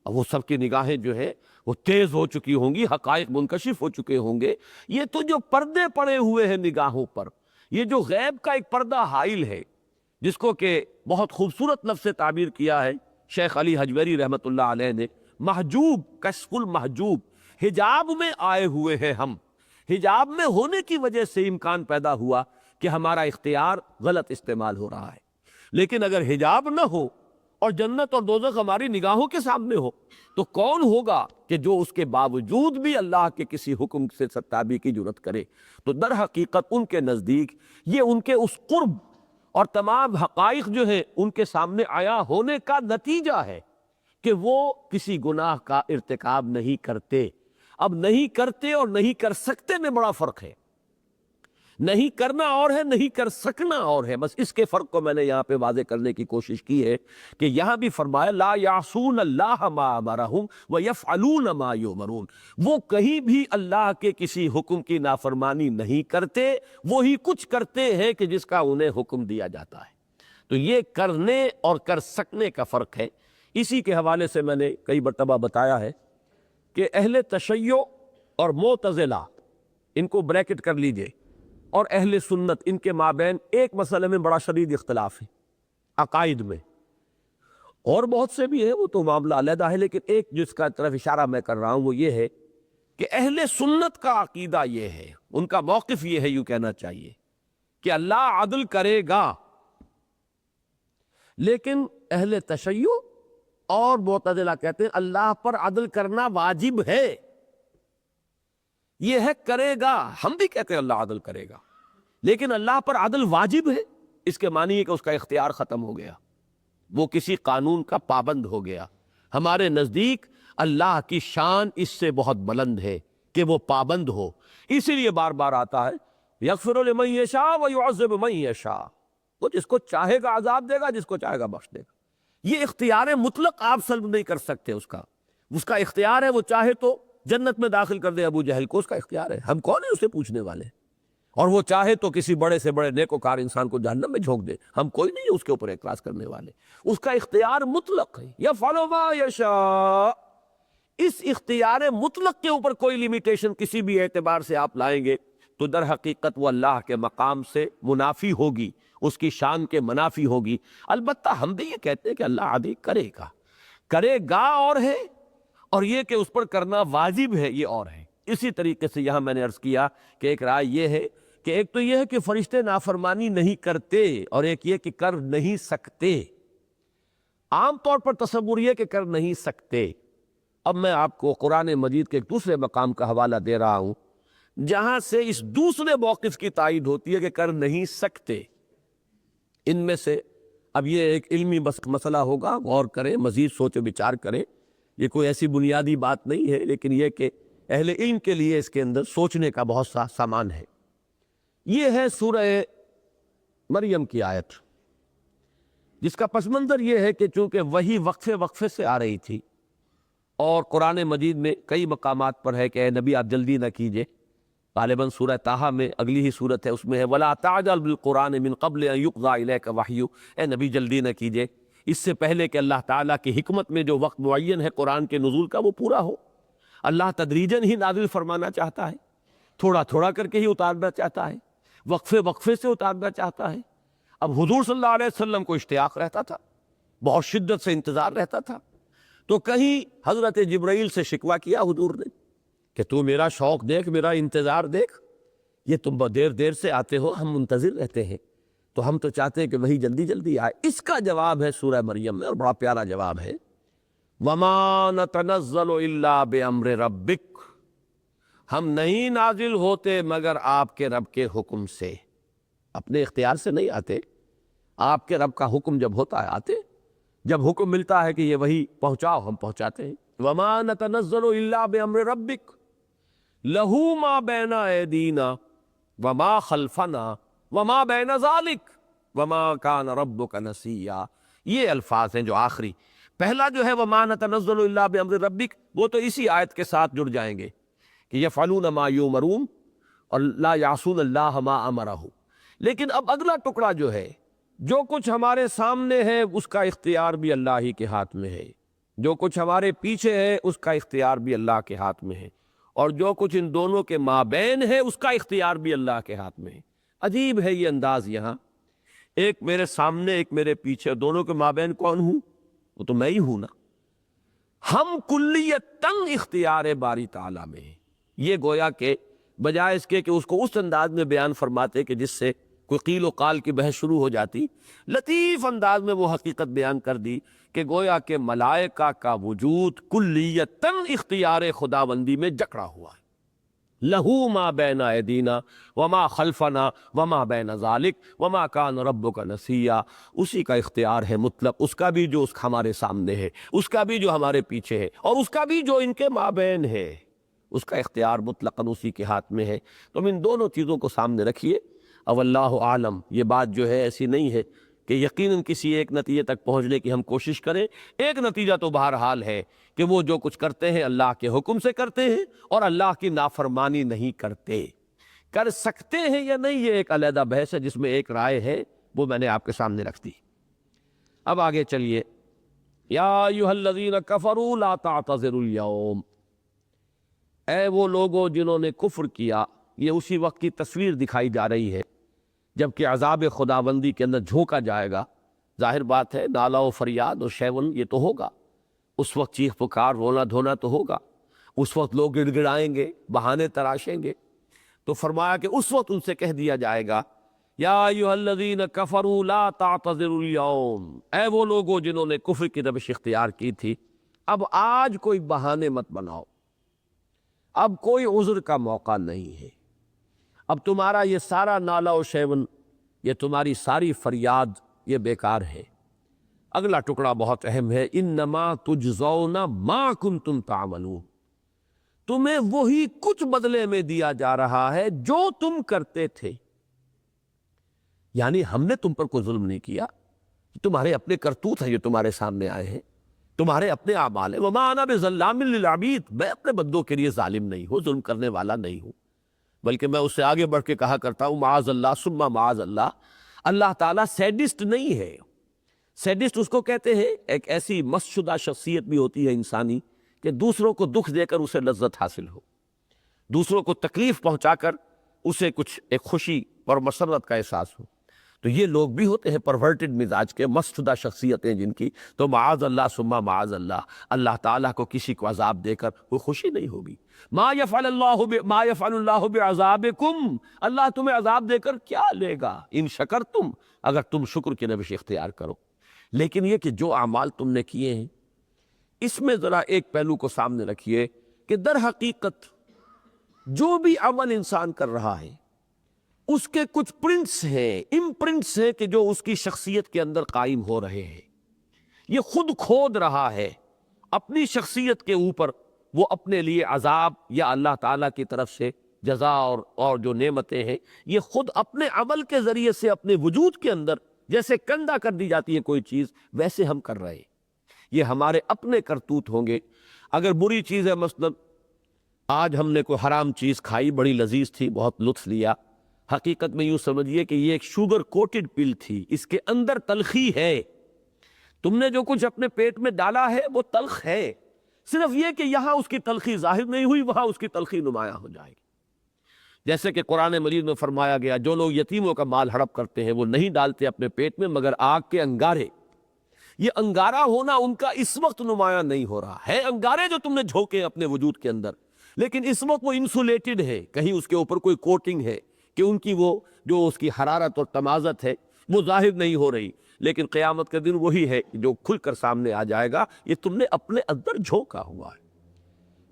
اور وہ سب کی نگاہیں جو ہے وہ تیز ہو چکی ہوں گی، حقائق منکشف ہو چکے ہوں گے۔ یہ تو جو پردے پڑے ہوئے ہیں نگاہوں پر، یہ جو غیب کا ایک پردہ حائل ہے، جس کو کہ بہت خوبصورت لفظ سے تعبیر کیا ہے شیخ علی حجویری رحمۃ اللہ علیہ نے، محجوب، کشف المحجوب، حجاب میں آئے ہوئے ہیں ہم، حجاب میں ہونے کی وجہ سے امکان پیدا ہوا کہ ہمارا اختیار غلط استعمال ہو رہا ہے۔ لیکن اگر حجاب نہ ہو اور جنت اور دوزخ ہماری نگاہوں کے سامنے ہو تو کون ہوگا کہ جو اس کے باوجود بھی اللہ کے کسی حکم سے ستابی کی جرت کرے؟ تو در حقیقت ان کے نزدیک یہ ان کے اس قرب اور تمام حقائق جو ہیں ان کے سامنے آیا ہونے کا نتیجہ ہے کہ وہ کسی گناہ کا ارتکاب نہیں کرتے۔ اب نہیں کرتے اور نہیں کر سکتے میں بڑا فرق ہے۔ نہیں کرنا اور ہے، نہیں کر سکنا اور ہے، بس اس کے فرق کو میں نے یہاں پہ واضح کرنے کی کوشش کی ہے کہ یہاں بھی فرمایا لا یعصون اللہ ما امرہم ویفعلون ما یؤمرون، وہ کہیں بھی اللہ کے کسی حکم کی نافرمانی نہیں کرتے، وہی کچھ کرتے ہیں کہ جس کا انہیں حکم دیا جاتا ہے۔ تو یہ کرنے اور کر سکنے کا فرق ہے۔ اسی کے حوالے سے میں نے کئی مرتبہ بتایا ہے کہ اہل تشیع اور معتزلہ، ان کو بریکٹ کر لیجئے، اور اہل سنت، ان کے مابین ایک مسئلے میں بڑا شدید اختلاف ہے، عقائد میں، اور بہت سے بھی ہیں، وہ تو معاملہ علیحدہ ہے، لیکن ایک جس کا طرف اشارہ میں کر رہا ہوں وہ یہ ہے کہ اہل سنت کا عقیدہ یہ ہے، ان کا موقف یہ ہے، یوں کہنا چاہیے کہ اللہ عدل کرے گا، لیکن اہل تشیع اور معتزلہ کہتے ہیں اللہ پر عدل کرنا واجب ہے۔ یہ ہے کرے گا، ہم بھی کہتے ہیں اللہ عدل کرے گا، لیکن اللہ پر عدل واجب ہے، اس کے معنی ہے کہ اس کا اختیار ختم ہو گیا، وہ کسی قانون کا پابند ہو گیا۔ ہمارے نزدیک اللہ کی شان اس سے بہت بلند ہے کہ وہ پابند ہو، اسی لیے بار بار آتا ہے یغفر لمن یشاء ویعذب من یشاء، وہ جس کو چاہے گا عذاب دے گا، جس کو چاہے گا بخش دے گا۔ یہ اختیار مطلق آپ سلب نہیں کر سکتے، اس کا اختیار ہے، وہ چاہے تو جنت میں داخل کر دے ابو جہل کو، اس کا اختیار ہے، ہم کون ہیں اسے پوچھنے والے؟ اور وہ چاہے تو کسی بڑے سے بڑے نیکوکار انسان کو جہنم میں جھونک دے، ہم کوئی نہیں ہے اس کے اوپر اعتراض کرنے والے، اس کا اختیار مطلق ہے، یفعل ما یشاء۔ اس اختیار مطلق کے اوپر کوئی لیمیٹیشن کسی بھی اعتبار سے آپ لائیں گے تو در حقیقت وہ اللہ کے مقام سے منافی ہوگی، اس کی شان کے منافی ہوگی۔ البتہ ہم بھی یہ کہتے ہیں کہ اللہ عدل کرے گا اور ہے، اور یہ کہ اس پر کرنا واجب ہے یہ اور ہے۔ اسی طریقے سے یہاں میں نے عرض کیا کہ ایک رائے یہ ہے کہ ایک تو یہ ہے کہ فرشتے نافرمانی نہیں کرتے، اور ایک یہ کہ کر نہیں سکتے۔ عام طور پر تصور یہ کہ کر نہیں سکتے۔ اب میں آپ کو قرآن مجید کے ایک دوسرے مقام کا حوالہ دے رہا ہوں جہاں سے اس دوسرے موقف کی تائید ہوتی ہے کہ کر نہیں سکتے۔ ان میں سے اب یہ ایک علمی مسئلہ ہوگا، غور کریں، مزید سوچ و بچار کریں، یہ کوئی ایسی بنیادی بات نہیں ہے، لیکن یہ کہ اہل علم کے لیے اس کے اندر سوچنے کا بہت سا سامان ہے۔ یہ ہے سورہ مریم کی آیت، جس کا پس منظر یہ ہے کہ چونکہ وہی وقفے سے آ رہی تھی، اور قرآن مجید میں کئی مقامات پر ہے کہ اے نبی آپ جلدی نہ کیجئے، غالباً سورہ طٰہٰ میں اگلی ہی صورت ہے، اس میں ہے وَلَا تَعْجَلْ بِالْقُرْآنِ مِنْ قَبْلِ أَنْ يُقْضَىٰ إِلَيْكَ وَحْيُهُ، اے نبی جلدی نہ کیجئے اس سے پہلے کہ اللہ تعالیٰ کی حکمت میں جو وقت معین ہے قرآن کے نزول کا وہ پورا ہو۔ اللہ تدریجاً ہی نازل فرمانا چاہتا ہے، تھوڑا تھوڑا کر کے ہی اتارنا چاہتا ہے، وقفے سے اتارنا چاہتا ہے۔ اب حضور صلی اللہ علیہ وسلم کو اشتیاق رہتا تھا، بہت شدت سے انتظار رہتا تھا، تو کہیں حضرت جبرائیل سے شکوہ کیا حضور نے کہ تو میرا شوق دیکھ، میرا انتظار دیکھ، یہ تم دیر سے آتے ہو، ہم منتظر رہتے ہیں، تو ہم تو چاہتے ہیں کہ وہی جلدی جلدی آئے۔ اس کا جواب ہے سورہ مریم میں، اور بڑا پیارا جواب ہے، وَمَا نَتَنَزَّلُ إِلَّا بِأَمْرِ رَبِّكَ، ہم نہیں نازل ہوتے مگر آپ کے رب کے حکم سے، اپنے اختیار سے نہیں آتے، آپ کے رب کا حکم جب ہوتا ہے آتے، جب حکم ملتا ہے کہ یہ وہی پہنچاؤ ہم پہنچاتے ہیں۔ وما نتنزل الا بامر ربک لہ ما بین ایدینا وما خلفنا وما بین ذالک وما کان ربک نسیا۔ یہ الفاظ ہیں جو آخری، پہلا جو ہے وما نتنزل الا بامر ربک، وہ تو اسی آیت کے ساتھ جڑ جائیں گے کہ یفعلون ما یؤمرون اور لا یعصون اللہ ما امرہ۔ لیکن اب اگلا ٹکڑا جو ہے، جو کچھ ہمارے سامنے ہے اس کا اختیار بھی اللہ ہی کے ہاتھ میں ہے، جو کچھ ہمارے پیچھے ہے اس کا اختیار بھی اللہ کے ہاتھ میں ہے، اور جو کچھ ان دونوں کے مابین ہے اس کا اختیار بھی اللہ کے ہاتھ میں ہے۔ عجیب ہے یہ انداز یہاں، ایک میرے سامنے ایک میرے پیچھے، دونوں کے مابین کون ہوں؟ وہ تو میں ہی ہوں نا۔ ہم کلیتاً اختیار باری تعالیٰ میں ہیں۔ یہ گویا کہ بجائے اس کے کہ اس کو اس انداز میں بیان فرماتے کہ جس سے کوئی قیل و قال کی بحث شروع ہو جاتی، لطیف انداز میں وہ حقیقت بیان کر دی کہ گویا کہ ملائکہ کا وجود کلیتاً اختیار خداوندی میں جکڑا ہوا ہے۔ لہو ما بین ایدینا وما خلفنا وما بین ذالک وما کان ربک نسیا۔ اسی کا اختیار ہے مطلق، اس کا بھی جو ہمارے سامنے ہے، اس کا بھی جو ہمارے پیچھے ہے، اور اس کا بھی جو ان کے مابین ہے، اس کا اختیار مطلقاً اسی کے ہاتھ میں ہے۔ تم ان دونوں چیزوں کو سامنے رکھیے۔ اب اللہ عالم، یہ بات جو ہے ایسی نہیں ہے کہ یقیناً کسی ایک نتیجے تک پہنچنے کی ہم کوشش کریں۔ ایک نتیجہ تو بہرحال ہے کہ وہ جو کچھ کرتے ہیں اللہ کے حکم سے کرتے ہیں اور اللہ کی نافرمانی نہیں کرتے۔ کر سکتے ہیں یا نہیں یہ ایک علیحدہ بحث ہے جس میں ایک رائے ہے، وہ میں نے آپ کے سامنے رکھ دی۔ اب آگے چلیے، یا ایھا الذین کفروا لا تعتذروا اليوم، اے وہ لوگوں جنہوں نے کفر کیا۔ یہ اسی وقت کی تصویر دکھائی جا رہی ہے جبکہ عذاب خداوندی کے اندر جھونکا جائے گا۔ ظاہر بات ہے نالہ و فریاد اور شیون یہ تو ہوگا، اس وقت چیخ پکار رونا دھونا تو ہوگا، اس وقت لوگ گڑ گڑائیں گے، بہانے تراشیں گے۔ تو فرمایا کہ اس وقت ان سے کہہ دیا جائے گا یا ایھا الذین کفروا لا تعتذروا اليوم، اے وہ لوگوں جنہوں نے کفر کی روش اختیار کی تھی، اب آج کوئی بہانے مت بناؤ، اب کوئی عذر کا موقع نہیں ہے۔ اب تمہارا یہ سارا نالہ و شیون، یہ تمہاری ساری فریاد، یہ بیکار ہے۔ اگلا ٹکڑا بہت اہم ہے، انما تجزون ما کنتم تعملون، تمہیں وہی کچھ بدلے میں دیا جا رہا ہے جو تم کرتے تھے۔ یعنی ہم نے تم پر کوئی ظلم نہیں کیا، تمہارے اپنے کرتوت ہیں جو تمہارے سامنے آئے ہیں، تمہارے اپنے اعمال ہیں۔ وما انا بظلام للعبید، میں اپنے بندوں کے لیے ظالم نہیں ہوں، ظلم کرنے والا نہیں ہوں، بلکہ میں اس سے آگے بڑھ کے کہا کرتا ہوں معاذ اللہ ثم معاذ اللہ، اللہ تعالیٰ سیڈسٹ نہیں ہے۔ سیڈسٹ اس کو کہتے ہیں ایک ایسی مست شدہ شخصیت بھی ہوتی ہے انسانی کہ دوسروں کو دکھ دے کر اسے لذت حاصل ہو، دوسروں کو تکلیف پہنچا کر اسے کچھ ایک خوشی اور مسرت کا احساس ہو۔ تو یہ لوگ بھی ہوتے ہیں پرورٹڈ مزاج کے، مست شدہ شخصیتیں جن کی، تو معاذ اللہ ثم معاذ اللہ، اللہ تعالیٰ کو کسی کو عذاب دے کر وہ خوشی نہیں ہوگی۔ ما یفعل اللہ بعذابکم، اللہ تمہیں عذاب دے کر کیا لے گا، ان شکرتم، اگر تم شکر کی روش اختیار کرو۔ لیکن یہ کہ جو اعمال تم نے کیے ہیں، اس میں ذرا ایک پہلو کو سامنے رکھیے کہ در حقیقت جو بھی عمل انسان کر رہا ہے اس کے کچھ پرنٹس ہیں، امپرنٹس ہیں کہ جو اس کی شخصیت کے اندر قائم ہو رہے ہیں۔ یہ خود کھود رہا ہے اپنی شخصیت کے اوپر، وہ اپنے لیے عذاب یا اللہ تعالیٰ کی طرف سے جزا اور جو نعمتیں ہیں، یہ خود اپنے عمل کے ذریعے سے اپنے وجود کے اندر جیسے کندہ کر دی جاتی ہے کوئی چیز، ویسے ہم کر رہے ہیں۔ یہ ہمارے اپنے کرتوت ہوں گے۔ اگر بری چیز ہے، مثلا آج ہم نے کوئی حرام چیز کھائی، بڑی لذیذ تھی، بہت لطف لیا، حقیقت میں یوں سمجھیے کہ یہ ایک شوگر کوٹڈ پل تھی، اس کے اندر تلخی ہے، تم نے جو کچھ اپنے پیٹ میں ڈالا ہے وہ تلخ ہے، صرف یہ کہ یہاں اس کی تلخی ظاہر نہیں ہوئی، وہاں اس کی تلخی نمایاں ہو جائے گی۔ جیسے کہ قرآن مجید میں فرمایا گیا جو لوگ یتیموں کا مال ہڑپ کرتے ہیں وہ نہیں ڈالتے اپنے پیٹ میں مگر آگ کے انگارے۔ یہ انگارہ ہونا ان کا اس وقت نمایاں نہیں ہو رہا ہے، انگارے جو تم نے جھونکے اپنے وجود کے اندر، لیکن اس وقت وہ انسولیٹڈ ہے، کہیں اس کے اوپر کوئی کوٹنگ ہے کہ ان کی وہ جو اس کی حرارت اور تمازت ہے وہ ظاہر نہیں ہو رہی، لیکن قیامت کے دن وہی ہے جو کھل کر سامنے آ جائے گا، یہ تم نے اپنے اندر جھونکا ہوا ہے۔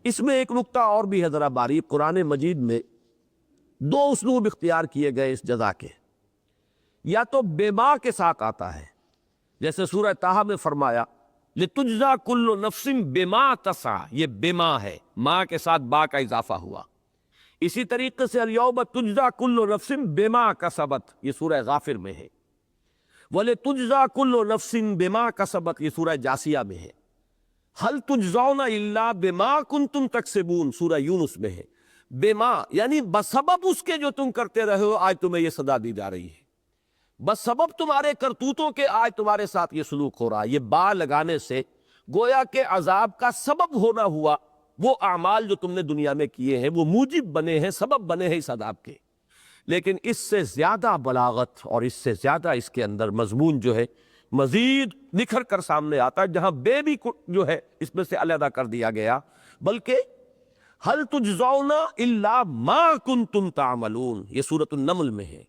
اس میں ایک نقطہ اور بھی ہے ذرا باریک، قرآن مجید میں دو اسلوب اختیار کیے گئے اس جزا کے۔ یا تو بے ماں کے ساتھ آتا ہے، جیسے سورہ طٰہٰ میں فرمایا لِتُجْزَىٰ كُلُّ نَفْسٍ بِمَا تَسْعَىٰ، یہ بے ماں ہے، ماں کے ساتھ با کا اضافہ ہوا۔ اسی طریقے سے الْيَوْمَ تُجْزَىٰ كُلُّ نَفْسٍ بِمَا كَسَبَتْ، یہ سورہ غافر میں ہے۔ وَلِتُجْزَىٰ كُلُّ نَفْسٍ بِمَا كَسَبَتْ، یہ سورہ جاثیہ میں ہے۔ هَلْ تُجْزَوْنَ إِلَّا بِمَا كُنتُمْ تَكْسِبُونَ، سورہ یونس میں ہے۔ بِمَا یعنی بسبب اس کے جو تم کرتے رہے ہو آج تمہیں یہ سزا دی جا رہی ہے، بسبب تمہارے کرتوتوں کے آج تمہارے ساتھ یہ سلوک ہو رہا ہے۔ یہ با لگانے سے گویا کہ عذاب کا سبب ہونا ہوا، وہ اعمال جو تم نے دنیا میں کیے ہیں وہ موجب بنے ہیں، سبب بنے ہیں اس عذاب کے۔ لیکن اس سے زیادہ بلاغت اور اس سے زیادہ اس کے اندر مضمون جو ہے مزید نکھر کر سامنے آتا ہے، جہاں بے بھی جو ہے اس میں سے علیحدہ کر دیا گیا، بلکہ هَلْ تُجْزَوْنَ إِلَّا مَا كُنْتُمْ تَعْمَلُونَ، یہ سورۃ النمل میں ہے۔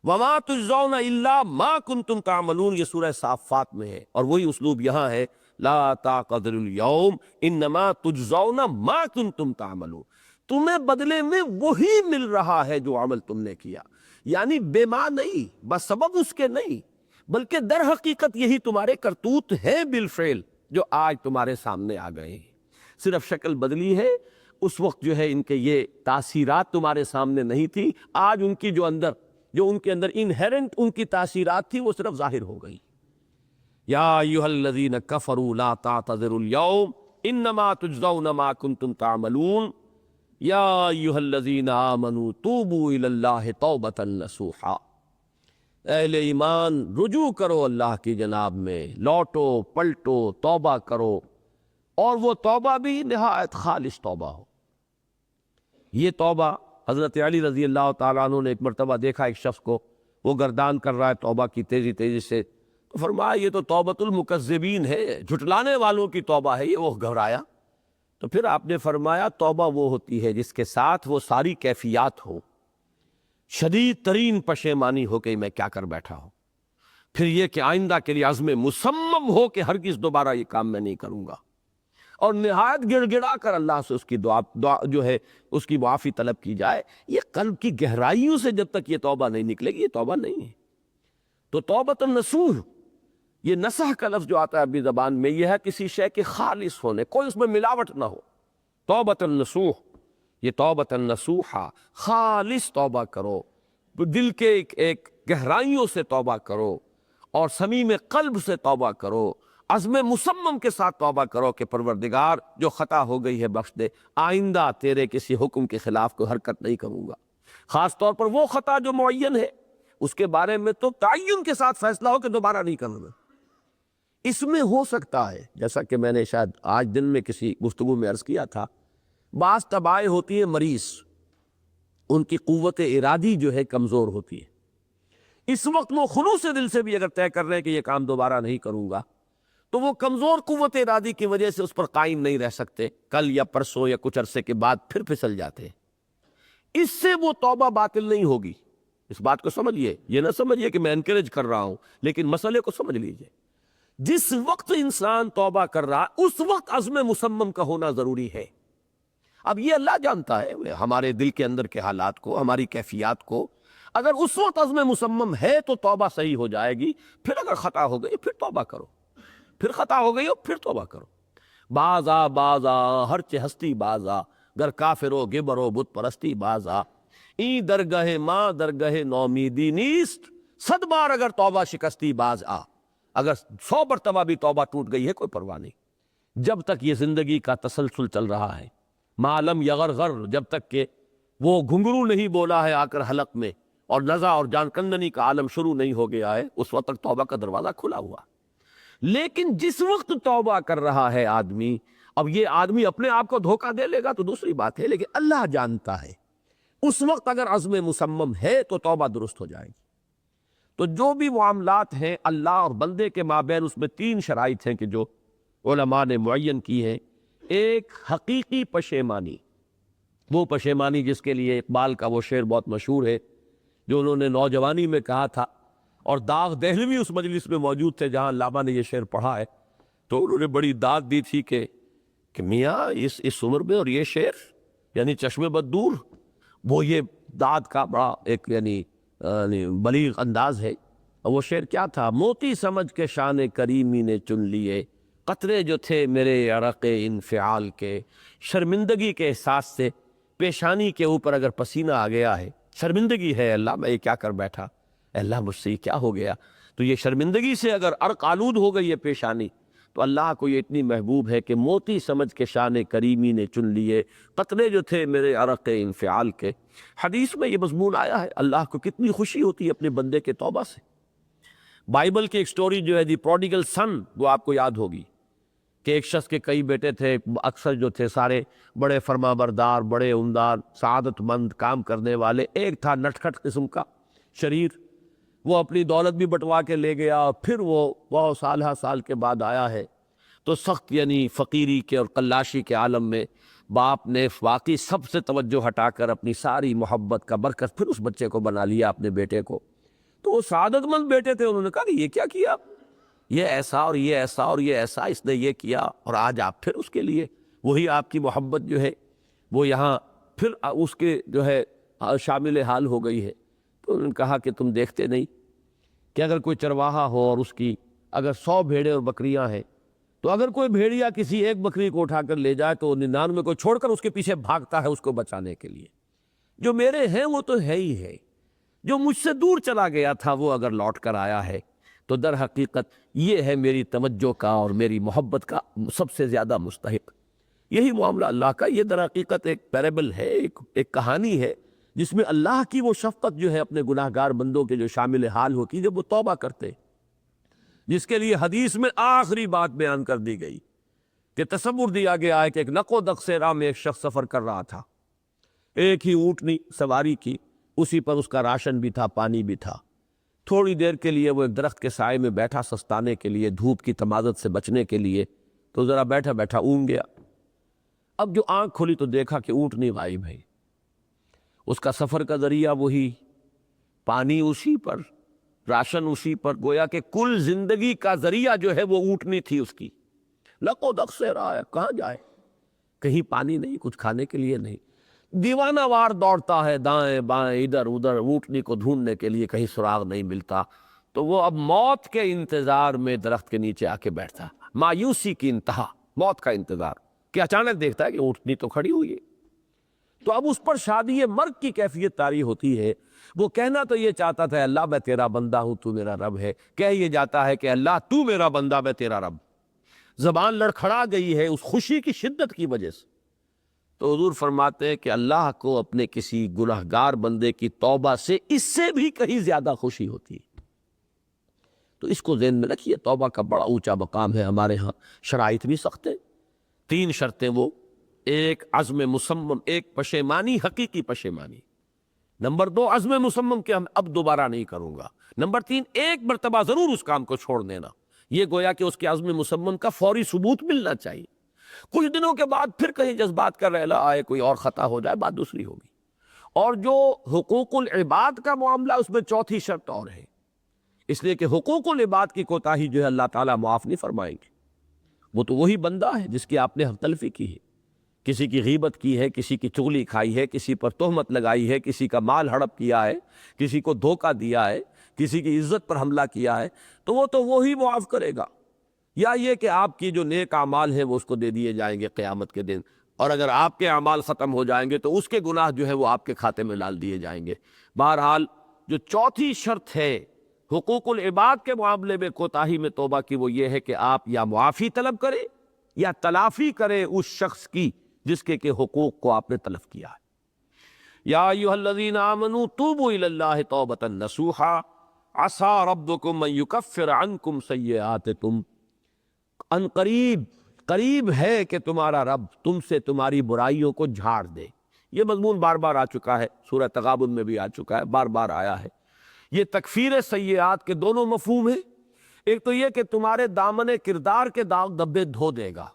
وَمَا تُجْزَوْنَ إِلَّا مَا كُنْتُمْ تَعْمَلُونَ، یہ سورہ صافات میں ہے، اور وہی اسلوب یہاں ہے لَا تَعْتَذِرُوا الْيَوْمَ إِنَّمَا تُجْزَوْنَ مَا كُنْتُمْ تَعْمَلُونَ، تمہیں بدلے میں وہی مل رہا ہے جو عمل تم نے کیا، یعنی بے ماں نہیں، بسبب اس کے نہیں، بلکہ در حقیقت یہی تمہارے کرتوت ہیں بالفعل جو آج تمہارے سامنے آ گئے ہیں، صرف شکل بدلی ہے۔ اس وقت جو ہے ان کے یہ تاثیرات تمہارے سامنے نہیں تھی، آج ان کی جو ان کے اندر انہیرنٹ ان کی تاثیرات تھی وہ صرف ظاہر ہو گئی۔ یا ایھا الذین کفروا لا تعتذروا اليوم انما تجزون ما کنتم تعملون یا ایھا الذین آمنوا توبوا الی اللہ توبۃ نصوحا، اہل ایمان رجوع کرو اللہ کی جناب میں، لوٹو پلٹو توبہ کرو، اور وہ توبہ بھی نہایت خالص توبہ ہو۔ یہ توبہ حضرت علی رضی اللہ تعالیٰ عنہ نے ایک مرتبہ دیکھا ایک شخص کو، وہ گردان کر رہا ہے توبہ کی تیزی سے، تو فرمایا یہ تو توبۃ المکذبین ہے، جھٹلانے والوں کی توبہ ہے یہ۔ وہ گھبرایا، تو پھر آپ نے فرمایا توبہ وہ ہوتی ہے جس کے ساتھ وہ ساری کیفیات ہو، شدید ترین پشیمانی ہو کہ میں کیا کر بیٹھا ہوں، پھر یہ کہ آئندہ کے لیے عزم مصمم ہو کہ ہرگز دوبارہ یہ کام میں نہیں کروں گا، اور نہایت گڑ گڑا کر اللہ سے اس کی دعا جو ہے اس کی معافی طلب کی جائے۔ یہ قلب کی گہرائیوں سے جب تک یہ توبہ نہیں نکلے گی یہ توبہ نہیں ہے۔ تو توبۃ النصوح، یہ نصح کا لفظ جو آتا ہے عربی زبان میں، یہ ہے کسی شے کے خالص ہونے، کوئی اس میں ملاوٹ نہ ہو۔ توبۃ النصوح، یہ توبۃ النصوحہ، خالص توبہ کرو، دل کے ایک گہرائیوں سے توبہ کرو، اور صمیم قلب سے توبہ کرو، عزم مصمم کے ساتھ توبہ کرو کہ پروردگار جو خطا ہو گئی ہے بخش دے، آئندہ تیرے کسی حکم کے خلاف کوئی حرکت نہیں کروں گا، خاص طور پر وہ خطا جو معین ہے اس کے بارے میں تو تعین کے ساتھ فیصلہ ہو کہ دوبارہ نہیں کرنا۔ اس میں ہو سکتا ہے، جیسا کہ میں نے شاید آج دن میں کسی گفتگو میں عرض کیا تھا، بعض طبائع ہوتی ہیں مریض، ان کی قوت ارادی جو ہے کمزور ہوتی ہے، اس وقت وہ خلوص دل سے بھی اگر طے کر رہے ہیں کہ یہ کام دوبارہ نہیں کروں گا، تو وہ کمزور قوت ارادی کی وجہ سے اس پر قائم نہیں رہ سکتے، کل یا پرسوں یا کچھ عرصے کے بعد پھر پھسل جاتے ہیں۔ اس سے وہ توبہ باطل نہیں ہوگی، اس بات کو سمجھیے، یہ نہ سمجھیے کہ میں انکریج کر رہا ہوں، لیکن مسئلے کو سمجھ لیجئے۔ جس وقت انسان توبہ کر رہا اس وقت عزم مصمم کا ہونا ضروری ہے۔ اب یہ اللہ جانتا ہے ہمارے دل کے اندر کے حالات کو، ہماری کیفیات کو، اگر اس وقت عزم مصمم ہے تو توبہ صحیح ہو جائے گی، پھر اگر خطا ہو گئی پھر توبہ کرو، پھر خطا ہو گئی ہو پھر توبہ کرو۔ بازا ہرچ ہستی بازا، گر کافر و گبر و بت پرستی بازا، این درگاہ ماں درگاہ نومیدی نیست، 100 بار اگر توبہ شکستی باز آ، اگر 100 مرتبہ بھی توبہ ٹوٹ گئی ہے کوئی پرواہ نہیں، جب تک یہ زندگی کا تسلسل چل رہا ہے، معلم یغرغر، جب تک کہ وہ گھنگرو نہیں بولا ہے آ کر حلق میں، اور نزع اور جان کندنی کا عالم شروع نہیں ہو گیا ہے، اس وقت تک توبہ کا دروازہ کھلا ہوا۔ لیکن جس وقت توبہ کر رہا ہے آدمی، اب یہ آدمی اپنے آپ کو دھوکہ دے لے گا تو دوسری بات ہے، لیکن اللہ جانتا ہے، اس وقت اگر عزم مصمم ہے تو توبہ درست ہو جائے گی۔ تو جو بھی معاملات ہیں اللہ اور بندے کے مابین، اس میں 3 شرائط ہیں کہ جو علماء نے معین کی ہیں۔ ایک حقیقی پشیمانی، وہ پشیمانی جس کے لیے اقبال کا وہ شعر بہت مشہور ہے جو انہوں نے نوجوانی میں کہا تھا، اور داغ دہلوی اس مجلس میں موجود تھے جہاں علامہ نے یہ شعر پڑھا ہے، تو انہوں نے بڑی داد دی تھی کہ میاں اس عمر میں اور یہ شعر، یعنی چشم بد دور، وہ یہ داد کا بڑا ایک یعنی بلیغ انداز ہے. اور وہ شعر کیا تھا؟ موتی سمجھ کے شان کریمی نے چن لیے، قطرے جو تھے میرے عرق انفعال کے. شرمندگی کے احساس سے پیشانی کے اوپر اگر پسینہ آ گیا ہے، شرمندگی ہے، اللہ میں یہ کیا کر بیٹھا، اے اللہ مجھ سے یہ کیا ہو گیا، تو یہ شرمندگی سے اگر عرق آلود ہو گئی ہے پیشانی، تو اللہ کو یہ اتنی محبوب ہے کہ موتی سمجھ کے شان کریمی نے چن لیے، قطرے جو تھے میرے عرق انفعال کے. حدیث میں یہ مضمون آیا ہے. اللہ کو کتنی خوشی ہوتی ہے اپنے بندے کے توبہ سے. بائبل کی ایک سٹوری جو ہے دی پروڈیگل سن، وہ آپ کو یاد ہوگی کہ ایک شخص کے کئی بیٹے تھے، اکثر جو تھے سارے بڑے فرما بردار، بڑے عمدہ، سعادت مند کام کرنے والے. ایک تھا نٹکھٹ قسم کا شریر، وہ اپنی دولت بھی بٹوا کے لے گیا، اور پھر وہ بہت سال کے بعد آیا ہے تو سخت یعنی فقیری کے اور قلاشی کے عالم میں باپ نے واقعی سب سے توجہ ہٹا کر اپنی ساری محبت کا برکت پھر اس بچے کو بنا لیا، اپنے بیٹے کو. تو وہ سعادت مند بیٹے تھے، انہوں نے کہا کہ یہ کیا کیا، یہ ایسا اور یہ ایسا اور یہ ایسا اس نے یہ کیا، اور آج آپ پھر اس کے لیے وہی آپ کی محبت جو ہے وہ یہاں پھر اس کے جو ہے شامل حال ہو گئی ہے. تو انہوں نے کہا کہ تم دیکھتے نہیں کہ اگر کوئی چرواہا ہو اور اس کی اگر 100 بھیڑیں اور بکریاں ہیں، تو اگر کوئی بھیڑیا کسی ایک بکری کو اٹھا کر لے جائے تو 99 کو چھوڑ کر اس کے پیچھے بھاگتا ہے اس کو بچانے کے لیے. جو میرے ہیں وہ تو ہے ہی ہے، جو مجھ سے دور چلا گیا تھا وہ اگر لوٹ کر آیا ہے تو در حقیقت یہ ہے میری توجہ کا اور میری محبت کا سب سے زیادہ مستحق. یہی معاملہ اللہ کا. یہ در حقیقت ایک پیرابل ہے، ایک کہانی ہے جس میں اللہ کی وہ شفقت جو ہے اپنے گناہ گار بندوں کے جو شامل حال ہوتی ہے جب وہ توبہ کرتے، جس کے لیے حدیث میں آخری بات بیان کر دی گئی کہ تصور دیا گیا ہے کہ ایک نق و دق سے راہ میں ایک شخص سفر کر رہا تھا. ایک ہی اونٹنی سواری کی، اسی پر اس کا راشن بھی تھا، پانی بھی تھا. تھوڑی دیر کے لیے وہ ایک درخت کے سائے میں بیٹھا سستانے کے لیے، دھوپ کی تمازت سے بچنے کے لیے. تو ذرا بیٹھا بیٹھا اونگ گیا. اب جو آنکھ کھلی تو دیکھا کہ اونٹنی غائب ہے. اس کا سفر کا ذریعہ وہی، پانی اسی پر، راشن اسی پر، گویا کہ کل زندگی کا ذریعہ جو ہے وہ اونٹنی تھی اس کی. لق و دق سے رہا ہے، کہاں جائے، کہیں پانی نہیں، کچھ کھانے کے لیے نہیں. دیوانہ وار دوڑتا ہے دائیں بائیں ادھر ادھر اونٹنی کو ڈھونڈنے کے لیے، کہیں سراغ نہیں ملتا. تو وہ اب موت کے انتظار میں درخت کے نیچے آ کے بیٹھتا، مایوسی کی انتہا، موت کا انتظار کہ اچانک دیکھتا ہے کہ اونٹنی تو کھڑی ہوئی ہے. تو اب اس پر شادی مرگ کی کیفیت طاری ہوتی ہے. وہ کہنا تو یہ چاہتا تھا اللہ میں تیرا بندہ ہوں تو میرا رب ہے، کہہ یہ جاتا ہے کہ اللہ تو میرا بندہ میں تیرا رب. زبان لڑکھڑا گئی ہے اس خوشی کی شدت کی وجہ سے. تو حضور فرماتے ہیں کہ اللہ کو اپنے کسی گناہگار بندے کی توبہ سے اس سے بھی کہیں زیادہ خوشی ہوتی ہے. تو اس کو ذہن میں رکھیے، توبہ کا بڑا اونچا مقام ہے. ہمارے ہاں شرائط بھی سخت ہیں. 3 شرطیں، وہ ایک عزم مصمم، ایک پشیمانی، حقیقی پشیمانی. نمبر 2 عزم مصمم کہ ہم اب دوبارہ نہیں کروں گا. نمبر 3 ایک مرتبہ ضرور اس کام کو چھوڑ دینا. یہ گویا کہ اس کے عزم مصمم کا فوری ثبوت ملنا چاہیے. کچھ دنوں کے بعد پھر کہیں جذبات کا ریلا آئے، کوئی اور خطا ہو جائے، بات دوسری ہوگی. اور جو حقوق العباد کا معاملہ، اس میں 4تھی شرط اور ہے. اس لیے کہ حقوق العباد کی کوتاہی جو ہے اللہ تعالیٰ معاف نہیں فرمائیں گے. وہ تو وہی بندہ ہے جس کی آپ نے حق تلفی کی ہے، کسی کی غیبت کی ہے، کسی کی چغلی کھائی ہے، کسی پر تہمت لگائی ہے، کسی کا مال ہڑپ کیا ہے، کسی کو دھوکہ دیا ہے، کسی کی عزت پر حملہ کیا ہے، تو وہ تو وہی معاف کرے گا. یا یہ کہ آپ کی جو نیک اعمال ہیں وہ اس کو دے دیے جائیں گے قیامت کے دن، اور اگر آپ کے اعمال ختم ہو جائیں گے تو اس کے گناہ جو ہے وہ آپ کے کھاتے میں ڈال دیے جائیں گے. بہرحال جو 4تھی شرط ہے حقوق العباد کے معاملے میں کوتاہی میں توبہ کی، وہ یہ ہے کہ آپ یا معافی طلب کریں یا تلافی کریں اس شخص کی جس کے کہ حقوق کو آپ نے تلف کیا ہے. یا ایھا الذین آمنوا توبوا الی اللہ توبۃ نصوحا عسیٰ ربکم ان یکفر عنکم سیئاتکم. ان قریب ہے کہ تمہارا رب تم سے تمہاری برائیوں کو جھاڑ دے. یہ مضمون بار بار آ چکا ہے، سورہ تغابن میں بھی آ چکا ہے، بار بار آیا ہے. یہ تکفیر سیئات کے دونوں مفہوم ہیں. ایک تو یہ کہ تمہارے دامن کردار کے داغ دھبے دھو دے گا.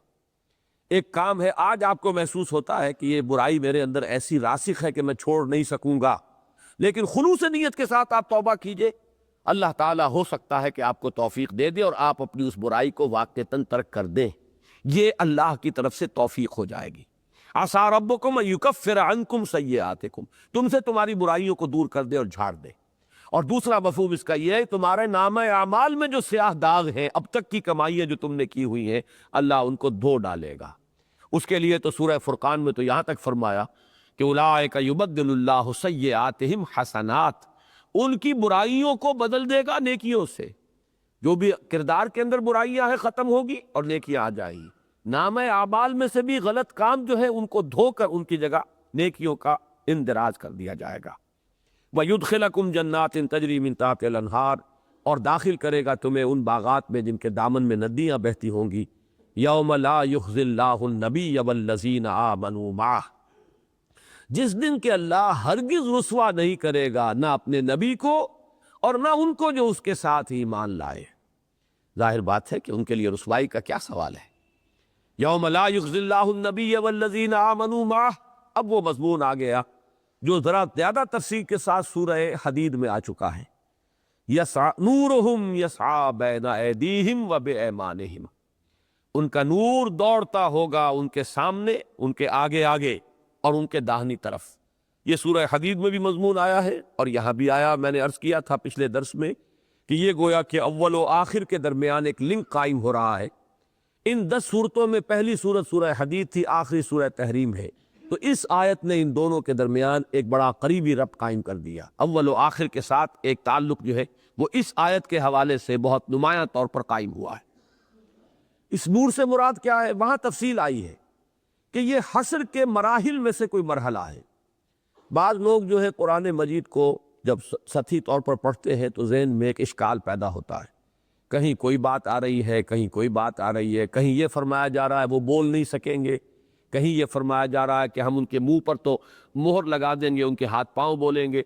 ایک کام ہے، آج آپ کو محسوس ہوتا ہے کہ یہ برائی میرے اندر ایسی راسخ ہے کہ میں چھوڑ نہیں سکوں گا، لیکن خلوص نیت کے ساتھ آپ توبہ کیجئے، اللہ تعالیٰ ہو سکتا ہے کہ آپ کو توفیق دے دے اور آپ اپنی اس برائی کو واقعتاً ترک کر دیں. یہ اللہ کی طرف سے توفیق ہو جائے گی. عسیٰ ربکم ان یکفر عنکم سیئاتکم، تم سے تمہاری برائیوں کو دور کر دے اور جھاڑ دے. اور دوسرا مفہوم اس کا یہ ہے تمہارے نامہ اعمال میں جو سیاہ داغ ہیں، اب تک کی کمائیاں جو تم نے کی ہوئی ہیں، اللہ ان کو دھو ڈالے گا۔ اس کے لیے تو سورہ فرقان میں تو یہاں تک فرمایا کہ اولئک یبدل اللہ سیئاتہم حسنات، ان کی برائیوں کو بدل دے گا نیکیوں سے۔ جو بھی کردار کے اندر برائیاں ہیں ختم ہوگی اور نیکیاں آ جائیں گی۔ نامہ اعمال میں سے بھی غلط کام جو ہے ان کو دھو کر ان کی جگہ نیکیوں کا اندراج کر دیا جائے گا۔ وَيُدْخِلَكُمْ جَنَّاتٍ تَجْرِي مِن تَحْتِهَا الْأَنْهَارُ، اور داخل کرے گا تمہیں ان باغات میں جن کے دامن میں ندیاں بہتی ہوں گی۔ یوم لا یخزی اللہ النبی والذین آمنوا معہ، جس دن کہ اللہ ہرگز رسوا نہیں کرے گا نہ اپنے نبی کو اور نہ ان کو جو اس کے ساتھ ایمان لائے۔ ظاہر بات ہے کہ ان کے لیے رسوائی کا کیا سوال ہے۔ یوم لا یخزی اللہ النبی والذین آمنوا معہ، اب وہ مضمون آ گیا جو ذرا زیادہ تفصیل کے ساتھ سورہ حدید میں آ چکا ہے۔ نورہم یسعی بین ایدیہم و بایمانہم، ان کا نور دوڑتا ہوگا ان کے سامنے، ان کے آگے آگے اور ان کے داہنی طرف۔ یہ سورہ حدید میں بھی مضمون آیا ہے اور یہاں بھی آیا۔ میں نے عرض کیا تھا پچھلے درس میں کہ یہ گویا کہ اول و آخر کے درمیان ایک لنک قائم ہو رہا ہے۔ ان 10 صورتوں میں پہلی صورت سورہ حدید تھی، آخری سورہ تحریم ہے، تو اس آیت نے ان دونوں کے درمیان ایک بڑا قریبی ربط قائم کر دیا۔ اول و آخر کے ساتھ ایک تعلق جو ہے وہ اس آیت کے حوالے سے بہت نمایاں طور پر قائم ہوا ہے۔ اس نور سے مراد کیا ہے؟ وہاں تفصیل آئی ہے کہ یہ حشر کے مراحل میں سے کوئی مرحلہ ہے۔ بعض لوگ جو ہے قرآن مجید کو جب سطحی طور پر پڑھتے ہیں تو ذہن میں ایک اشکال پیدا ہوتا ہے، کہیں کوئی بات آ رہی ہے، کہیں کوئی بات آ رہی ہے، کہیں یہ فرمایا جا رہا ہے وہ بول نہیں سکیں گے، کہیں یہ فرمایا جا رہا ہے کہ ہم ان کے منہ پر تو مہر لگا دیں گے، ان کے ہاتھ پاؤں بولیں گے،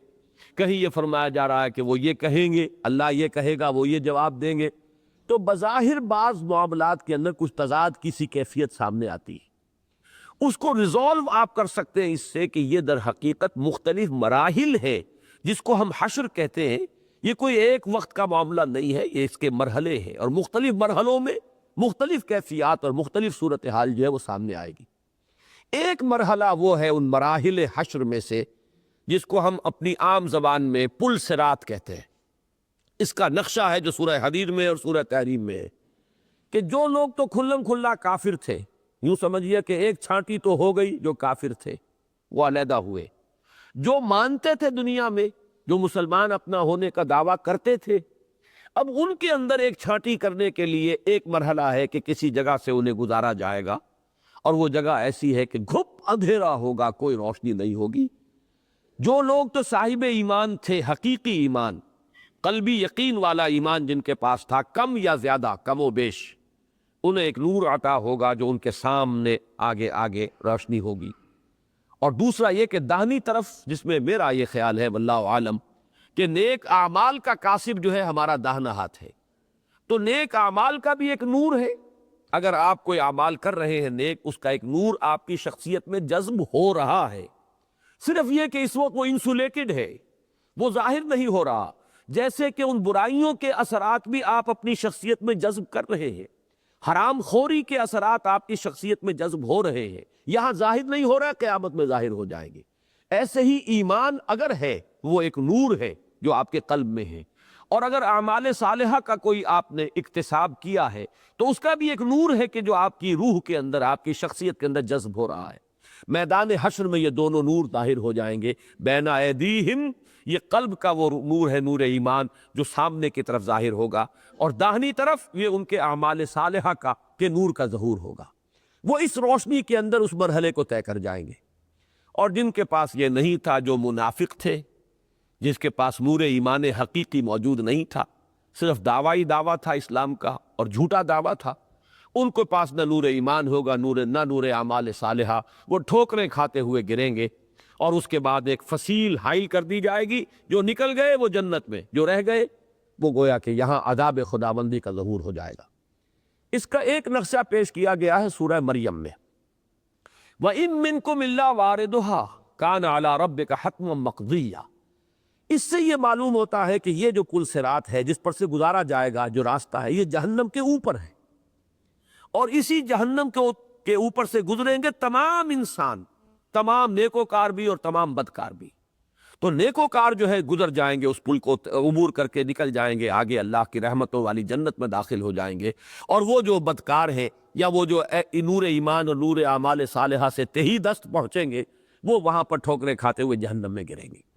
کہیں یہ فرمایا جا رہا ہے کہ وہ یہ کہیں گے، اللہ یہ کہے گا، وہ یہ جواب دیں گے۔ تو بظاہر بعض معاملات کے اندر کچھ تضاد کی سی کیفیت سامنے آتی ہے۔ اس کو ریزالو آپ کر سکتے ہیں اس سے کہ یہ در حقیقت مختلف مراحل ہے جس کو ہم حشر کہتے ہیں۔ یہ کوئی ایک وقت کا معاملہ نہیں ہے، یہ اس کے مرحلے ہیں، اور مختلف مرحلوں میں مختلف کیفیات اور مختلف صورتحال جو ہے وہ سامنے آئے گی۔ ایک مرحلہ وہ ہے ان مراحل حشر میں سے جس کو ہم اپنی عام زبان میں پل صراط کہتے ہیں۔ اس کا نقشہ ہے جو سورہ حدید میں اور سورہ تحریم میں ہے کہ جو لوگ تو کھلم کھلا کافر تھے، یوں سمجھیے کہ ایک چھانٹی تو ہو گئی، جو کافر تھے وہ علیحدہ ہوئے۔ جو مانتے تھے دنیا میں، جو مسلمان اپنا ہونے کا دعویٰ کرتے تھے، اب ان کے اندر ایک چھانٹی کرنے کے لیے ایک مرحلہ ہے کہ کسی جگہ سے انہیں گزارا جائے گا، اور وہ جگہ ایسی ہے کہ گھپ اندھیرا ہوگا، کوئی روشنی نہیں ہوگی۔ جو لوگ تو صاحب ایمان تھے، حقیقی ایمان، قلبی یقین والا ایمان جن کے پاس تھا، کم یا زیادہ، کم و بیش، انہیں ایک نور عطا ہوگا جو ان کے سامنے آگے آگے روشنی ہوگی۔ اور دوسرا یہ کہ داہنی طرف، جس میں میرا یہ خیال ہے واللہ عالم کہ نیک اعمال کا کاسب جو ہے ہمارا داہنا ہاتھ ہے، تو نیک اعمال کا بھی ایک نور ہے۔ اگر آپ کوئی اعمال کر رہے ہیں نیک، اس کا ایک نور آپ کی شخصیت میں جذب ہو رہا ہے، صرف یہ کہ اس وقت وہ انسولیٹڈ ہے، وہ ظاہر نہیں ہو رہا۔ جیسے کہ ان برائیوں کے اثرات بھی آپ اپنی شخصیت میں جذب کر رہے ہیں، حرام خوری کے اثرات آپ کی شخصیت میں جذب ہو رہے ہیں، یہاں ظاہر نہیں ہو رہا، قیامت میں ظاہر ہو جائیں گے۔ ایسے ہی ایمان اگر ہے وہ ایک نور ہے جو آپ کے قلب میں ہے، اور اگر اعمال صالحہ کا کوئی آپ نے اکتساب کیا ہے تو اس کا بھی ایک نور ہے کہ جو آپ کی روح کے اندر، آپ کی شخصیت کے اندر جذب ہو رہا ہے۔ میدان حشر میں یہ دونوں نور ظاہر ہو جائیں گے۔ بین ایدیہم، یہ قلب کا وہ نور ہے، نور ایمان، جو سامنے کی طرف ظاہر ہوگا، اور داہنی طرف یہ ان کے اعمال صالحہ کا کہ نور کا ظہور ہوگا۔ وہ اس روشنی کے اندر اس مرحلے کو طے کر جائیں گے۔ اور جن کے پاس یہ نہیں تھا، جو منافق تھے، جس کے پاس نور ایمان حقیقی موجود نہیں تھا، صرف دعوی دعویٰ تھا اسلام کا اور جھوٹا دعویٰ تھا، ان کے پاس نہ نور ایمان ہوگا، نہ نور اعمال صالحہ، وہ ٹھوکریں کھاتے ہوئے گریں گے۔ اور اس کے بعد ایک فصیل حائل کر دی جائے گی، جو نکل گئے وہ جنت میں، جو رہ گئے وہ گویا کہ یہاں عذاب خداوندی کا ظہور ہو جائے گا۔ اس کا ایک نقشہ پیش کیا گیا ہے سورہ مریم میں، وَإِن مِّنكُمْ إِلَّا وَارِدُهَا كَانَ عَلَىٰ رَبِّكَ حَتْمًا مَّقْضِيًّا۔ اس سے یہ معلوم ہوتا ہے کہ یہ جو پل صراط ہے جس پر سے گزارا جائے گا، جو راستہ ہے، یہ جہنم کے اوپر ہے، اور اسی جہنم کے اوپر سے گزریں گے تمام انسان، تمام نیکوکار بھی اور تمام بدکار بھی۔ تو نیکوکار جو ہے گزر جائیں گے، اس پل کو عبور کر کے نکل جائیں گے آگے، اللہ کی رحمتوں والی جنت میں داخل ہو جائیں گے، اور وہ جو بدکار ہیں یا وہ جو نور ایمان اور نور اعمال صالحہ سے تہی دست پہنچیں گے، وہ وہاں پر ٹھوکریں کھاتے ہوئے جہنم میں گریں گے۔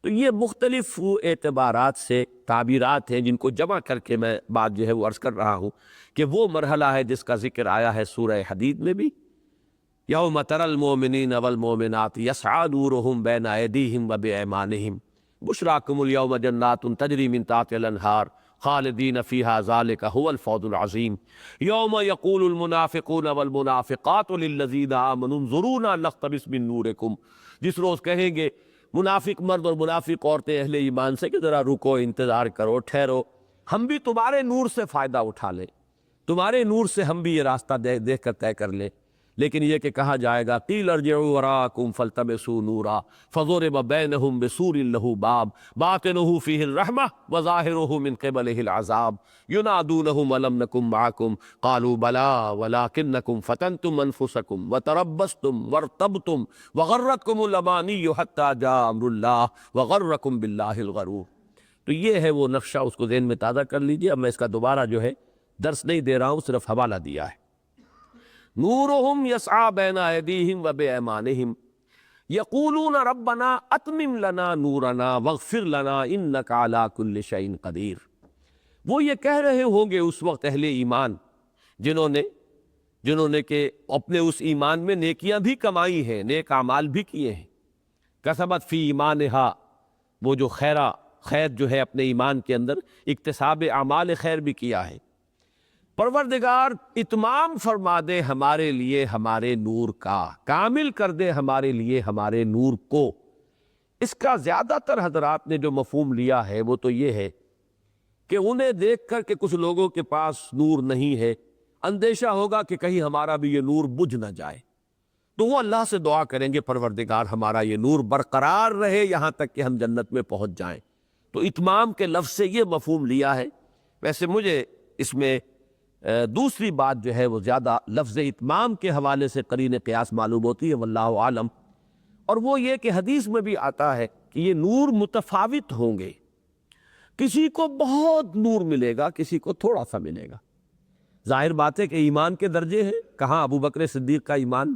تو یہ مختلف اعتبارات سے تعبیرات ہیں جن کو جمع کر کے میں بات جو ہے وہ عرض کر رہا ہوں کہ وہ مرحلہ ہے جس کا ذکر آیا ہے سورہ حدید میں بھی، یوم تری المؤمنین والمؤمنات یسعی نورہم بین ایدیہم وبایمانہم بشراکم اليوم جنات تجری من تحتہا الانہار خالدین فیہا ذالک هو الفوز العظیم یوم یقول المنافقون والمنافقات للذین آمنوا انظرونا نقتبس من نورکم، جس روز کہیں گے منافق مرد اور منافق عورتیں اہل ایمان سے کہ ذرا رکو، انتظار کرو، ٹھہرو، ہم بھی تمہارے نور سے فائدہ اٹھا لیں، تمہارے نور سے ہم بھی یہ راستہ دیکھ کر طے کر لیں۔ لیکن یہ کہ کہا جائے گا قیل ارجعوا وراءکم فالتمسوا نورا فضرب بینہم بسور لہ باب باطنہ فیہ الرحمہ وظاہرہ من قبلہ العذاب ینادونہم الم نکن معکم قالوا بلی ولکنکم فتنتم انفسکم وتربصتم وارتبتم وغرتکم الامانی حتی جاء امر اللہ وغرکم باللہ الغرور۔ تو یہ ہے وہ نقشہ، اس کو ذہن میں تازہ کر لیجئے۔ اب میں اس کا دوبارہ جو ہے درس نہیں دے رہا ہوں، صرف حوالہ دیا ہے۔ نورہم یسعی بین ایدیہم وبایمانہم یقولون ربنا اتمم لنا نورنا واغفر لنا انک علی کل شیء قدیر۔ وہ یہ کہہ رہے ہوں گے اس وقت اہل ایمان جنہوں نے کہ اپنے اس ایمان میں نیکیاں بھی کمائی ہیں، نیک اعمال بھی کیے ہیں، کسبت فی ایمانہا، وہ جو خیر جو ہے اپنے ایمان کے اندر اکتساب اعمال خیر بھی کیا ہے۔ پروردگار اتمام فرما دے ہمارے لیے ہمارے نور کا، کامل کر دے ہمارے لیے ہمارے نور کو۔ اس کا زیادہ تر حضرات نے جو مفہوم لیا ہے وہ تو یہ ہے کہ انہیں دیکھ کر کہ کچھ لوگوں کے پاس نور نہیں ہے، اندیشہ ہوگا کہ کہیں ہمارا بھی یہ نور بجھ نہ جائے، تو وہ اللہ سے دعا کریں گے پروردگار ہمارا یہ نور برقرار رہے یہاں تک کہ ہم جنت میں پہنچ جائیں۔ تو اتمام کے لفظ سے یہ مفہوم لیا ہے۔ ویسے مجھے اس میں دوسری بات جو ہے وہ زیادہ لفظ اتمام کے حوالے سے قرین قیاس معلوم ہوتی ہے، واللہ عالم، اور وہ یہ کہ حدیث میں بھی آتا ہے کہ یہ نور متفاوت ہوں گے، کسی کو بہت نور ملے گا، کسی کو تھوڑا سا ملے گا۔ ظاہر بات ہے کہ ایمان کے درجے ہیں، کہاں ابو بکر صدیق کا ایمان،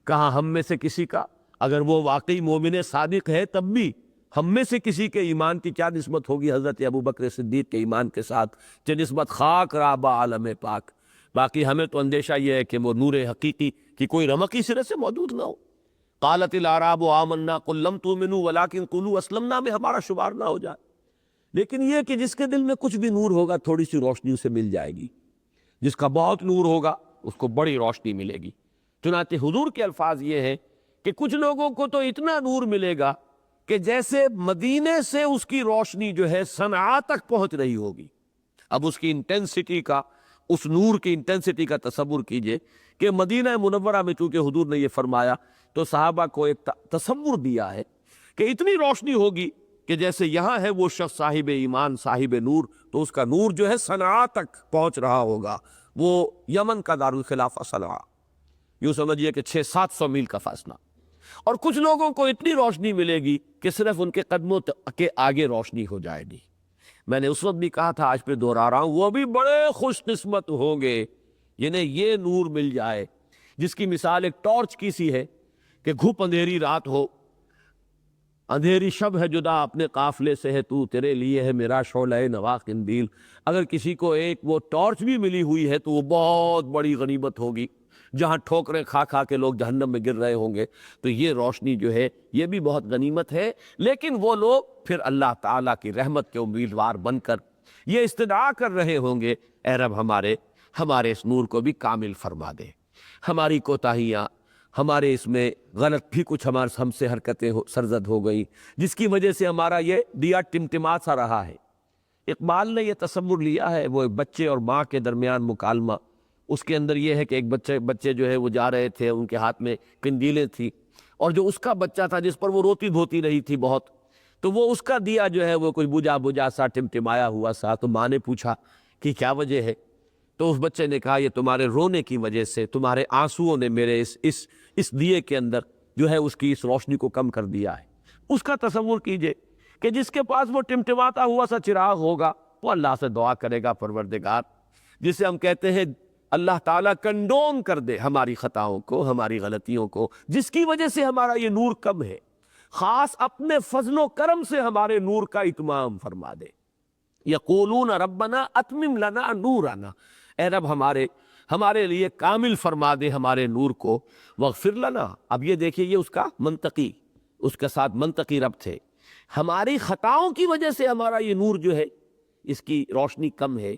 کہاں ہم میں سے کسی کا، اگر وہ واقعی مومن صادق ہے تب بھی ہم میں سے کسی کے ایمان کی کیا نسبت ہوگی حضرت ابو بکر صدیق کے ایمان کے ساتھ، جو نسبت خاک رابع عالم پاک۔ باقی ہمیں تو اندیشہ یہ ہے کہ وہ نور حقیقی کی کوئی رمقی سرے سے موجود نہ ہو۔ قالت الاعراب آمنا قل لم تؤمنوا ولکن قولوا اسلمنا میں ہمارا شمار نہ ہو جائے۔ لیکن یہ کہ جس کے دل میں کچھ بھی نور ہوگا تھوڑی سی روشنی اسے مل جائے گی، جس کا بہت نور ہوگا اس کو بڑی روشنی ملے گی۔ چنانچہ حضور کے الفاظ یہ ہیں کہ کچھ لوگوں کو تو اتنا نور ملے گا کہ جیسے مدینے سے اس کی روشنی جو ہے صنعاء تک پہنچ رہی ہوگی۔ اب اس کی انٹینسٹی کا، اس نور کی انٹینسٹی کا تصور کیجئے کہ مدینہ منورہ میں چونکہ حضور نے یہ فرمایا تو صحابہ کو ایک تصور دیا ہے کہ اتنی روشنی ہوگی کہ جیسے یہاں ہے وہ شخص صاحب ایمان، صاحب نور، تو اس کا نور جو ہے صنعاء تک پہنچ رہا ہوگا، وہ یمن کا دارالخلافہ صنعاء، یوں سمجھیے کہ 600-700 میل کا فاصلہ۔ اور کچھ لوگوں کو اتنی روشنی ملے گی کہ صرف ان کے قدموں کے آگے روشنی ہو جائے گی۔ میں نے اس وقت بھی کہا تھا، آج پہ دوہرا رہا ہوں، وہ بھی بڑے خوش قسمت ہوں گے جنہیں یہ نور مل جائے، جس کی مثال ایک ٹارچ کی سی ہے کہ گھپ اندھیری رات ہو، اندھیری شب ہے جدا اپنے قافلے سے ہے تو، تیرے لیے ہے میرا شعلہ نوا قندیل۔ اگر کسی کو ایک وہ ٹارچ بھی ملی ہوئی ہے تو وہ بہت بڑی غنیمت ہوگی، جہاں ٹھوکریں کھا کھا کے لوگ جہنم میں گر رہے ہوں گے، تو یہ روشنی جو ہے یہ بھی بہت غنیمت ہے۔ لیکن وہ لوگ پھر اللہ تعالیٰ کی رحمت کے امیدوار بن کر یہ استدعا کر رہے ہوں گے، اے رب ہمارے اس نور کو بھی کامل فرما دے، ہماری کوتاہیاں، ہمارے اس میں غلط بھی کچھ ہم سے حرکتیں سرزد ہو گئی، جس کی وجہ سے ہمارا یہ دیا ٹمٹما سا رہا ہے۔ اقبال نے یہ تصور لیا ہے، وہ بچے اور ماں کے درمیان مکالمہ، اس کے اندر یہ ہے کہ ایک بچے جو ہے وہ جا رہے تھے، ان کے ہاتھ میں قندیلیں تھی، اور جو اس کا بچہ تھا جس پر وہ روتی دھوتی رہی تھی بہت، تو وہ اس کا دیا جو ہے وہ کوئی بجھا سا ٹمٹمایا ہوا سا، تو ماں نے پوچھا کہ کیا وجہ ہے؟ تو اس بچے نے کہا یہ تمہارے رونے کی وجہ سے، تمہارے آنسوؤں نے میرے اس دیے کے اندر جو ہے اس کی اس روشنی کو کم کر دیا ہے۔ اس کا تصور کیجئے کہ جس کے پاس وہ ٹمٹماتا ہوا سا چراغ ہوگا وہ اللہ سے دعا کرے گا پروردگار، جسے ہم کہتے ہیں اللہ تعالیٰ کنڈون کر دے ہماری خطاؤں کو، ہماری غلطیوں کو، جس کی وجہ سے ہمارا یہ نور کم ہے، خاص اپنے فضل و کرم سے ہمارے نور کا اتمام فرما دے۔ یقولون ربنا اتمم لنا نورنا، اے رب ہمارے لیے کامل فرما دے ہمارے نور کو، واغفر لنا۔ اب یہ دیکھیے، یہ اس کے ساتھ منطقی ربط ہے۔ ہماری خطاؤں کی وجہ سے ہمارا یہ نور جو ہے اس کی روشنی کم ہے،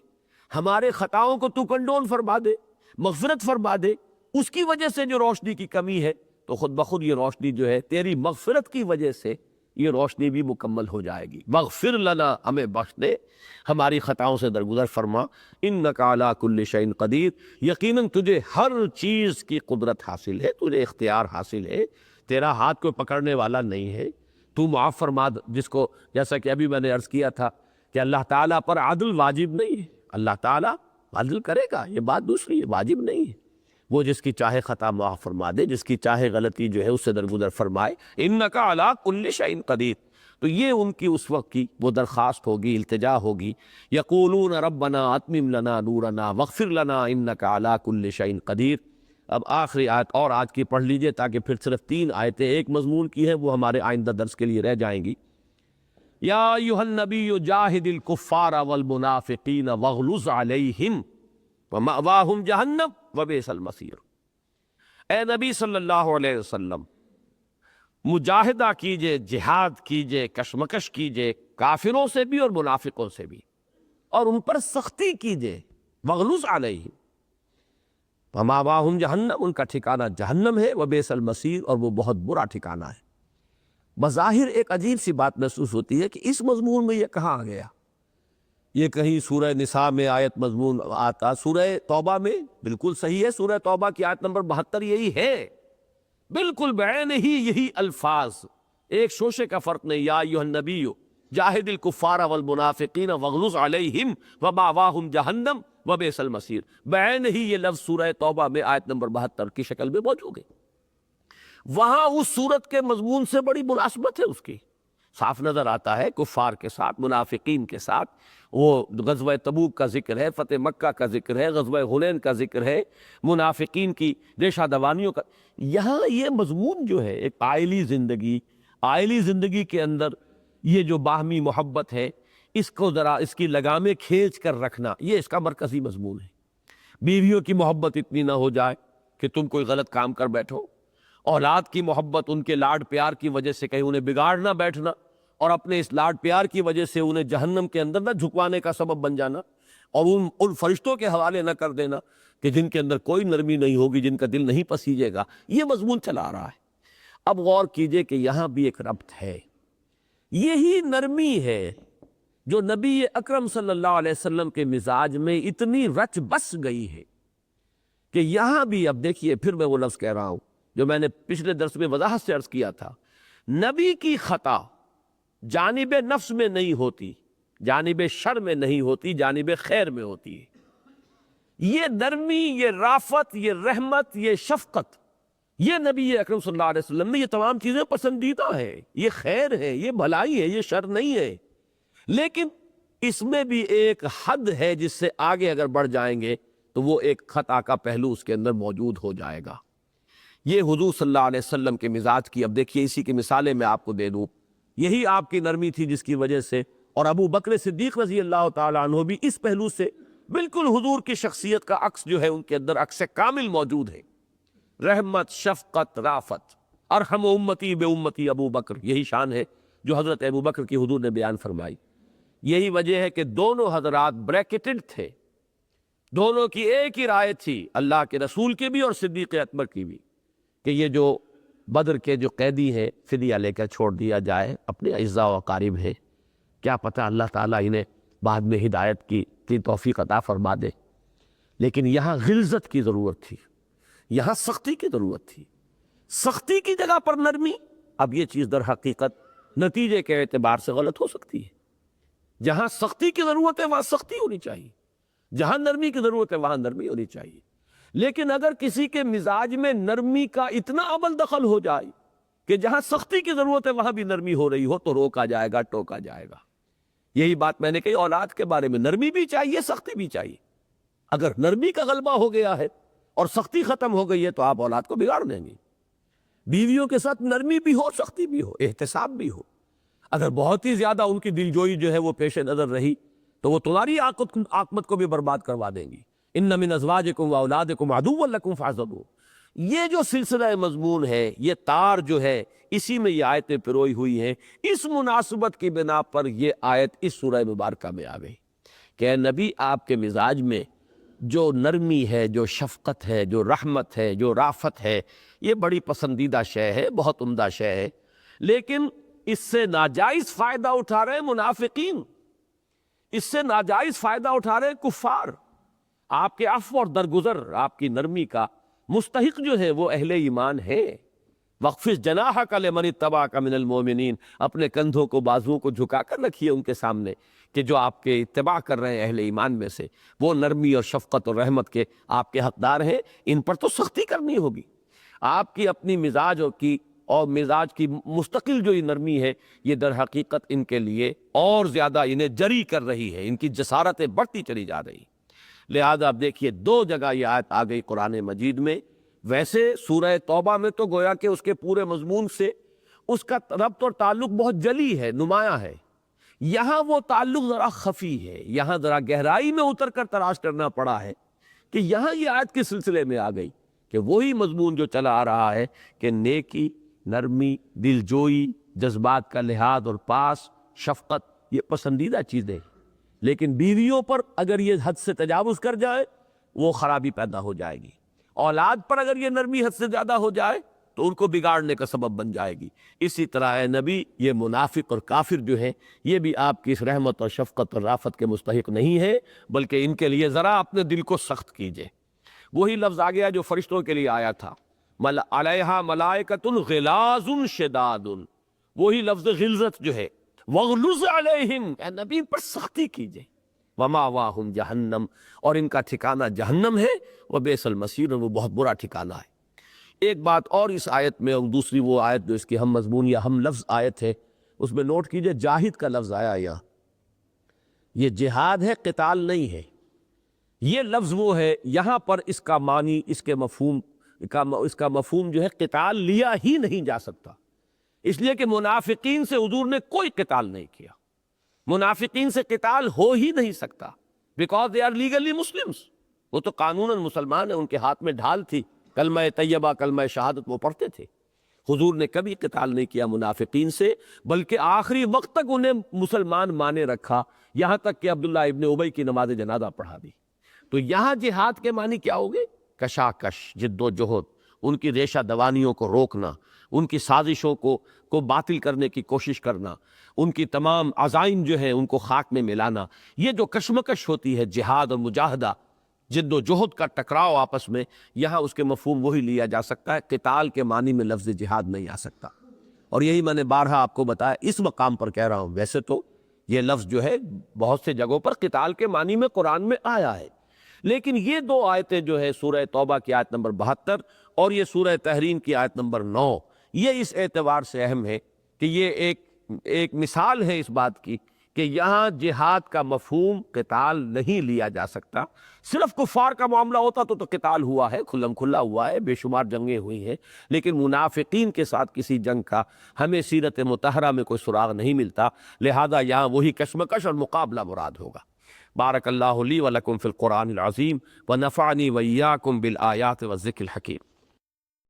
ہمارے خطاؤں کو تو کنڈون فرما دے، مغفرت فرما دے، اس کی وجہ سے جو روشنی کی کمی ہے تو خود بخود یہ روشنی جو ہے تیری مغفرت کی وجہ سے یہ روشنی بھی مکمل ہو جائے گی۔ واغفر لنا، ہمیں بخش دے، ہماری خطاؤں سے درگزر فرما، انک علی کل شیء قدیر، یقیناً تجھے ہر چیز کی قدرت حاصل ہے، تجھے اختیار حاصل ہے، تیرا ہاتھ کوئی پکڑنے والا نہیں ہے، تو معاف فرما۔ جس کو جیسا کہ ابھی میں نے عرض کیا تھا کہ اللہ تعالیٰ پر عدل واجب نہیں ہے، اللہ تعالیٰ عدل کرے گا، یہ بات دوسری ہے، واجب نہیں ہے۔ وہ جس کی چاہے خطا معاف فرما دے، جس کی چاہے غلطی جو ہے اس سے درگزر فرمائے۔ انک علی کل شیء قدیر، تو یہ ان کی اس وقت کی وہ درخواست ہوگی، التجا ہوگی۔ یقولون ربنا اتمم لنا نورنا واغفر لنا انک علی کل شیء قدیر۔ اب آخری آیت اور آج کی پڑھ لیجئے تاکہ پھر صرف 3 آیتیں ایک مضمون کی ہیں، وہ ہمارے آئندہ درس کے لیے رہ جائیں گی۔ یا ایھا النبی جاہد الکفار والمنافقین واغلظ علیہم ومأواہم جہنم وبئس المصیر۔ اے نبی صلی اللہ علیہ وسلم، مجاہدہ کیجئے، جہاد کیجئے، کشمکش کیجئے کافروں سے بھی اور منافقوں سے بھی، اور ان پر سختی کیجئے۔ واغلظ علیہم ومأواہم جہنم، ان کا ٹھکانہ جہنم ہے، وبئس المصیر، اور وہ بہت برا ٹھکانہ ہے۔ بظاہر ایک عجیب سی بات محسوس ہوتی ہے کہ اس مضمون میں یہ کہاں آ گیا؟ یہ کہیں سورہ نساء میں آیت مضمون آتا، سورہ توبہ میں بالکل صحیح ہے، سورہ توبہ کی آیت نمبر 72 یہی ہے، بالکل بعین ہی یہی الفاظ، ایک شوشے کا فرق نہیں۔ یا ایھا النبی جاہد الکفار والمنافقین واغلظ علیہم ومأواہم جہنم وبئس المصیر، بعین ہی یہ لفظ سورہ توبہ میں آیت نمبر 72 کی شکل میں موجود ہے۔ وہاں اس صورت کے مضمون سے بڑی مناسبت ہے، اس کی صاف نظر آتا ہے، کفار کے ساتھ، منافقین کے ساتھ۔ وہ غزوہ تبوک کا ذکر ہے، فتح مکہ کا ذکر ہے، غزوہ حنین کا ذکر ہے، منافقین کی ریشہ دوانیوں کا۔ یہاں یہ مضمون جو ہے ایک عائلی زندگی کے اندر یہ جو باہمی محبت ہے، اس کو ذرا اس کی لگامیں کھینچ کر رکھنا، یہ اس کا مرکزی مضمون ہے۔ بیویوں کی محبت اتنی نہ ہو جائے کہ تم کوئی غلط کام کر بیٹھو، اولاد کی محبت، ان کے لاڈ پیار کی وجہ سے کہیں انہیں بگاڑ نہ بیٹھنا، اور اپنے اس لاڈ پیار کی وجہ سے انہیں جہنم کے اندر نہ جھکوانے کا سبب بن جانا، اور ان فرشتوں کے حوالے نہ کر دینا کہ جن کے اندر کوئی نرمی نہیں ہوگی، جن کا دل نہیں پسیجے گا۔ یہ مضمون چلا آ رہا ہے۔ اب غور کیجئے کہ یہاں بھی ایک ربط ہے، یہی نرمی ہے جو نبی اکرم صلی اللہ علیہ وسلم کے مزاج میں اتنی رچ بس گئی ہے کہ یہاں بھی، اب دیکھیے پھر میں وہ لفظ کہہ رہا ہوں جو میں نے پچھلے درس میں وضاحت سے عرض کیا تھا، نبی کی خطا جانب نفس میں نہیں ہوتی، جانب شر میں نہیں ہوتی، جانب خیر میں ہوتی ہے۔ یہ نرمی، یہ رافت، یہ رحمت، یہ شفقت، یہ نبی اکرم صلی اللہ علیہ وسلم میں یہ تمام چیزیں پسندیدہ ہیں، یہ خیر ہے، یہ بھلائی ہے، یہ شر نہیں ہے۔ لیکن اس میں بھی ایک حد ہے جس سے آگے اگر بڑھ جائیں گے تو وہ ایک خطا کا پہلو اس کے اندر موجود ہو جائے گا۔ یہ حضور صلی اللہ علیہ وسلم کے مزاج کی، اب دیکھیے اسی کی مثالیں میں آپ کو دے دوں۔ یہی آپ کی نرمی تھی جس کی وجہ سے، اور ابو بکر صدیق رضی اللہ تعالیٰ عنہ بھی اس پہلو سے بالکل حضور کی شخصیت کا عکس جو ہے ان کے اندر عکس کامل موجود ہے۔ رحمت، شفقت، رافت، ارحم امتی بے امتی ابو بکر، یہی شان ہے جو حضرت ابو بکر کی حضور نے بیان فرمائی۔ یہی وجہ ہے کہ دونوں حضرات بریکٹڈ تھے، دونوں کی ایک ہی رائے تھی، اللہ کے رسول کی بھی اور صدیق اکبر کی بھی، کہ یہ جو بدر کے جو قیدی ہیں فدیہ لے کر چھوڑ دیا جائے، اپنے اعزاء و اقارب ہے، کیا پتہ اللہ تعالیٰ انہیں بعد میں ہدایت کی توفیق عطا فرما دے۔ لیکن یہاں غلظت کی ضرورت تھی، یہاں سختی کی ضرورت تھی، سختی کی جگہ پر نرمی۔ اب یہ چیز در حقیقت نتیجے کے اعتبار سے غلط ہو سکتی ہے۔ جہاں سختی کی ضرورت ہے وہاں سختی ہونی چاہیے، جہاں نرمی کی ضرورت ہے وہاں نرمی ہونی چاہیے۔ لیکن اگر کسی کے مزاج میں نرمی کا اتنا عمل دخل ہو جائے کہ جہاں سختی کی ضرورت ہے وہاں بھی نرمی ہو رہی ہو تو روکا جائے گا، ٹوکا جائے گا۔ یہی بات میں نے کہی اولاد کے بارے میں، نرمی بھی چاہیے، سختی بھی چاہیے۔ اگر نرمی کا غلبہ ہو گیا ہے اور سختی ختم ہو گئی ہے تو آپ اولاد کو بگاڑ دیں گے۔ بیویوں کے ساتھ نرمی بھی ہو، سختی بھی ہو، احتساب بھی ہو۔ اگر بہت ہی زیادہ ان کی دلجوئی جو ہے وہ پیش نظر رہی تو وہ تمہاری عاقبت کو بھی برباد کروا دیں گی۔ ان من ازواجکم واولادکم عدوا لکم فاحذروہ۔ یہ جو سلسلہ مضمون ہے، یہ تار جو ہے، اسی میں یہ آیتیں پروئی ہوئی ہیں۔ اس مناسبت کی بنا پر یہ آیت اس سورہ مبارکہ میں آ گئی کہ اے نبی، آپ کے مزاج میں جو نرمی ہے، جو شفقت ہے، جو رحمت ہے، جو رافت ہے، یہ بڑی پسندیدہ شے ہے، بہت عمدہ شے ہے، لیکن اس سے ناجائز فائدہ اٹھا رہے ہیں منافقین، اس سے ناجائز فائدہ اٹھا رہے ہیں کفار۔ آپ کے عفو اور درگزر، آپ کی نرمی کا مستحق جو ہے وہ اہل ایمان ہے۔ وَاخْفِضْ جَنَاحَكَ لِمَنِ اتَّبَعَكَ مِنَ الْمُؤْمِنِينَ، اپنے کندھوں کو، بازوؤں کو جھکا کر رکھیے ان کے سامنے کہ جو آپ کے اتباع کر رہے ہیں اہل ایمان میں سے، وہ نرمی اور شفقت اور رحمت کے آپ کے حقدار ہیں۔ ان پر تو سختی کرنی ہوگی۔ آپ کی اپنی مزاج اور مزاج کی مستقل جو یہ نرمی ہے، یہ در حقیقت ان کے لیے اور زیادہ انہیں جری کر رہی ہے، ان کی جسارتیں بڑھتی چلی جا رہی ہیں۔ لہذا اب دیکھیے دو جگہ یہ آیت آ گئی قرآن مجید میں۔ ویسے سورہ توبہ میں تو گویا کہ اس کے پورے مضمون سے اس کا ربط اور تعلق بہت جلی ہے، نمایاں ہے۔ یہاں وہ تعلق ذرا خفی ہے، یہاں ذرا گہرائی میں اتر کر تلاش کرنا پڑا ہے کہ یہاں یہ آیت کس سلسلے میں آ گئی، کہ وہی مضمون جو چلا آ رہا ہے کہ نیکی، نرمی، دلجوئی، جذبات کا لحاظ اور پاس، شفقت، یہ پسندیدہ چیزیں، لیکن بیویوں پر اگر یہ حد سے تجاوز کر جائے وہ خرابی پیدا ہو جائے گی۔ اولاد پر اگر یہ نرمی حد سے زیادہ ہو جائے تو ان کو بگاڑنے کا سبب بن جائے گی۔ اسی طرح اے نبی، یہ منافق اور کافر جو ہیں یہ بھی آپ کی اس رحمت اور شفقت اور رافت کے مستحق نہیں ہے، بلکہ ان کے لیے ذرا اپنے دل کو سخت کیجئے۔ وہی لفظ آ گیا جو فرشتوں کے لیے آیا تھا، علیہا ملائکۃ غلاظ شداد، وہی لفظ غلظت جو ہے، وغلظ علیہم، اے نبی پر سختی کیجئے، ومأواہم جہنم، اور ان کا ٹھکانہ جہنم ہے، وبئس المصیر، وہ بہت برا ٹھکانہ ہے۔ ایک بات اور اس آیت میں، اور دوسری وہ آیت جو اس کی ہم مضمون یا ہم لفظ آیت ہے، اس میں نوٹ کیجئے جاہد کا لفظ آیا یہاں، یہ جہاد ہے، قتال نہیں ہے۔ یہ لفظ وہ ہے، یہاں پر اس کا معنی، اس کا مفہوم جو ہے قتال لیا ہی نہیں جا سکتا، اس لیے کہ منافقین سے حضور نے کوئی قتال نہیں کیا، منافقین سے قتال ہو ہی نہیں سکتا، because they are legally Muslims, وہ تو قانوناً مسلمان ہیں، ان کے ہاتھ میں ڈھال تھی، کلمہ طیبہ، کلمہ شہادت وہ پڑھتے تھے۔ حضور نے کبھی قتال نہیں کیا منافقین سے، بلکہ آخری وقت تک انہیں مسلمان مانے رکھا، یہاں تک کہ عبداللہ ابن ابی کی نماز جنازہ پڑھا دی۔ تو یہاں جہاد کے معنی کیا ہوگے؟ کشاکش، جد و جہد، ان کی ریشہ دوانیوں کو روکنا، ان کی سازشوں کو باطل کرنے کی کوشش کرنا، ان کی تمام عزائم جو ہیں ان کو خاک میں ملانا۔ یہ جو کشمکش ہوتی ہے، جہاد اور مجاہدہ، جد و جہد کا ٹکراؤ آپس میں، یہاں اس کے مفہوم وہی لیا جا سکتا ہے، قتال کے معنی میں لفظ جہاد نہیں آ سکتا۔ اور یہی میں نے بارہا آپ کو بتایا، اس مقام پر کہہ رہا ہوں، ویسے تو یہ لفظ جو ہے بہت سے جگہوں پر قتال کے معنی میں قرآن میں آیا ہے، لیکن یہ دو آیتیں جو ہے سورہ توبہ کی آیت نمبر 72 اور یہ سورہ تحریم کی آیت نمبر 9، یہ اس اعتبار سے اہم ہے کہ یہ ایک مثال ہے اس بات کی کہ یہاں جہاد کا مفہوم قتال نہیں لیا جا سکتا۔ صرف کفار کا معاملہ ہوتا تو قتال ہوا ہے، کھلم کھلا ہوا ہے، بے شمار جنگیں ہوئی ہیں، لیکن منافقین کے ساتھ کسی جنگ کا ہمیں سیرت مطہرہ میں کوئی سراغ نہیں ملتا، لہذا یہاں وہی کشمکش اور مقابلہ مراد ہوگا۔ بارک اللہ لی و لکم فی القرآن العظیم ونفعنی وإیاکم بالآیات والذکر الحکیم۔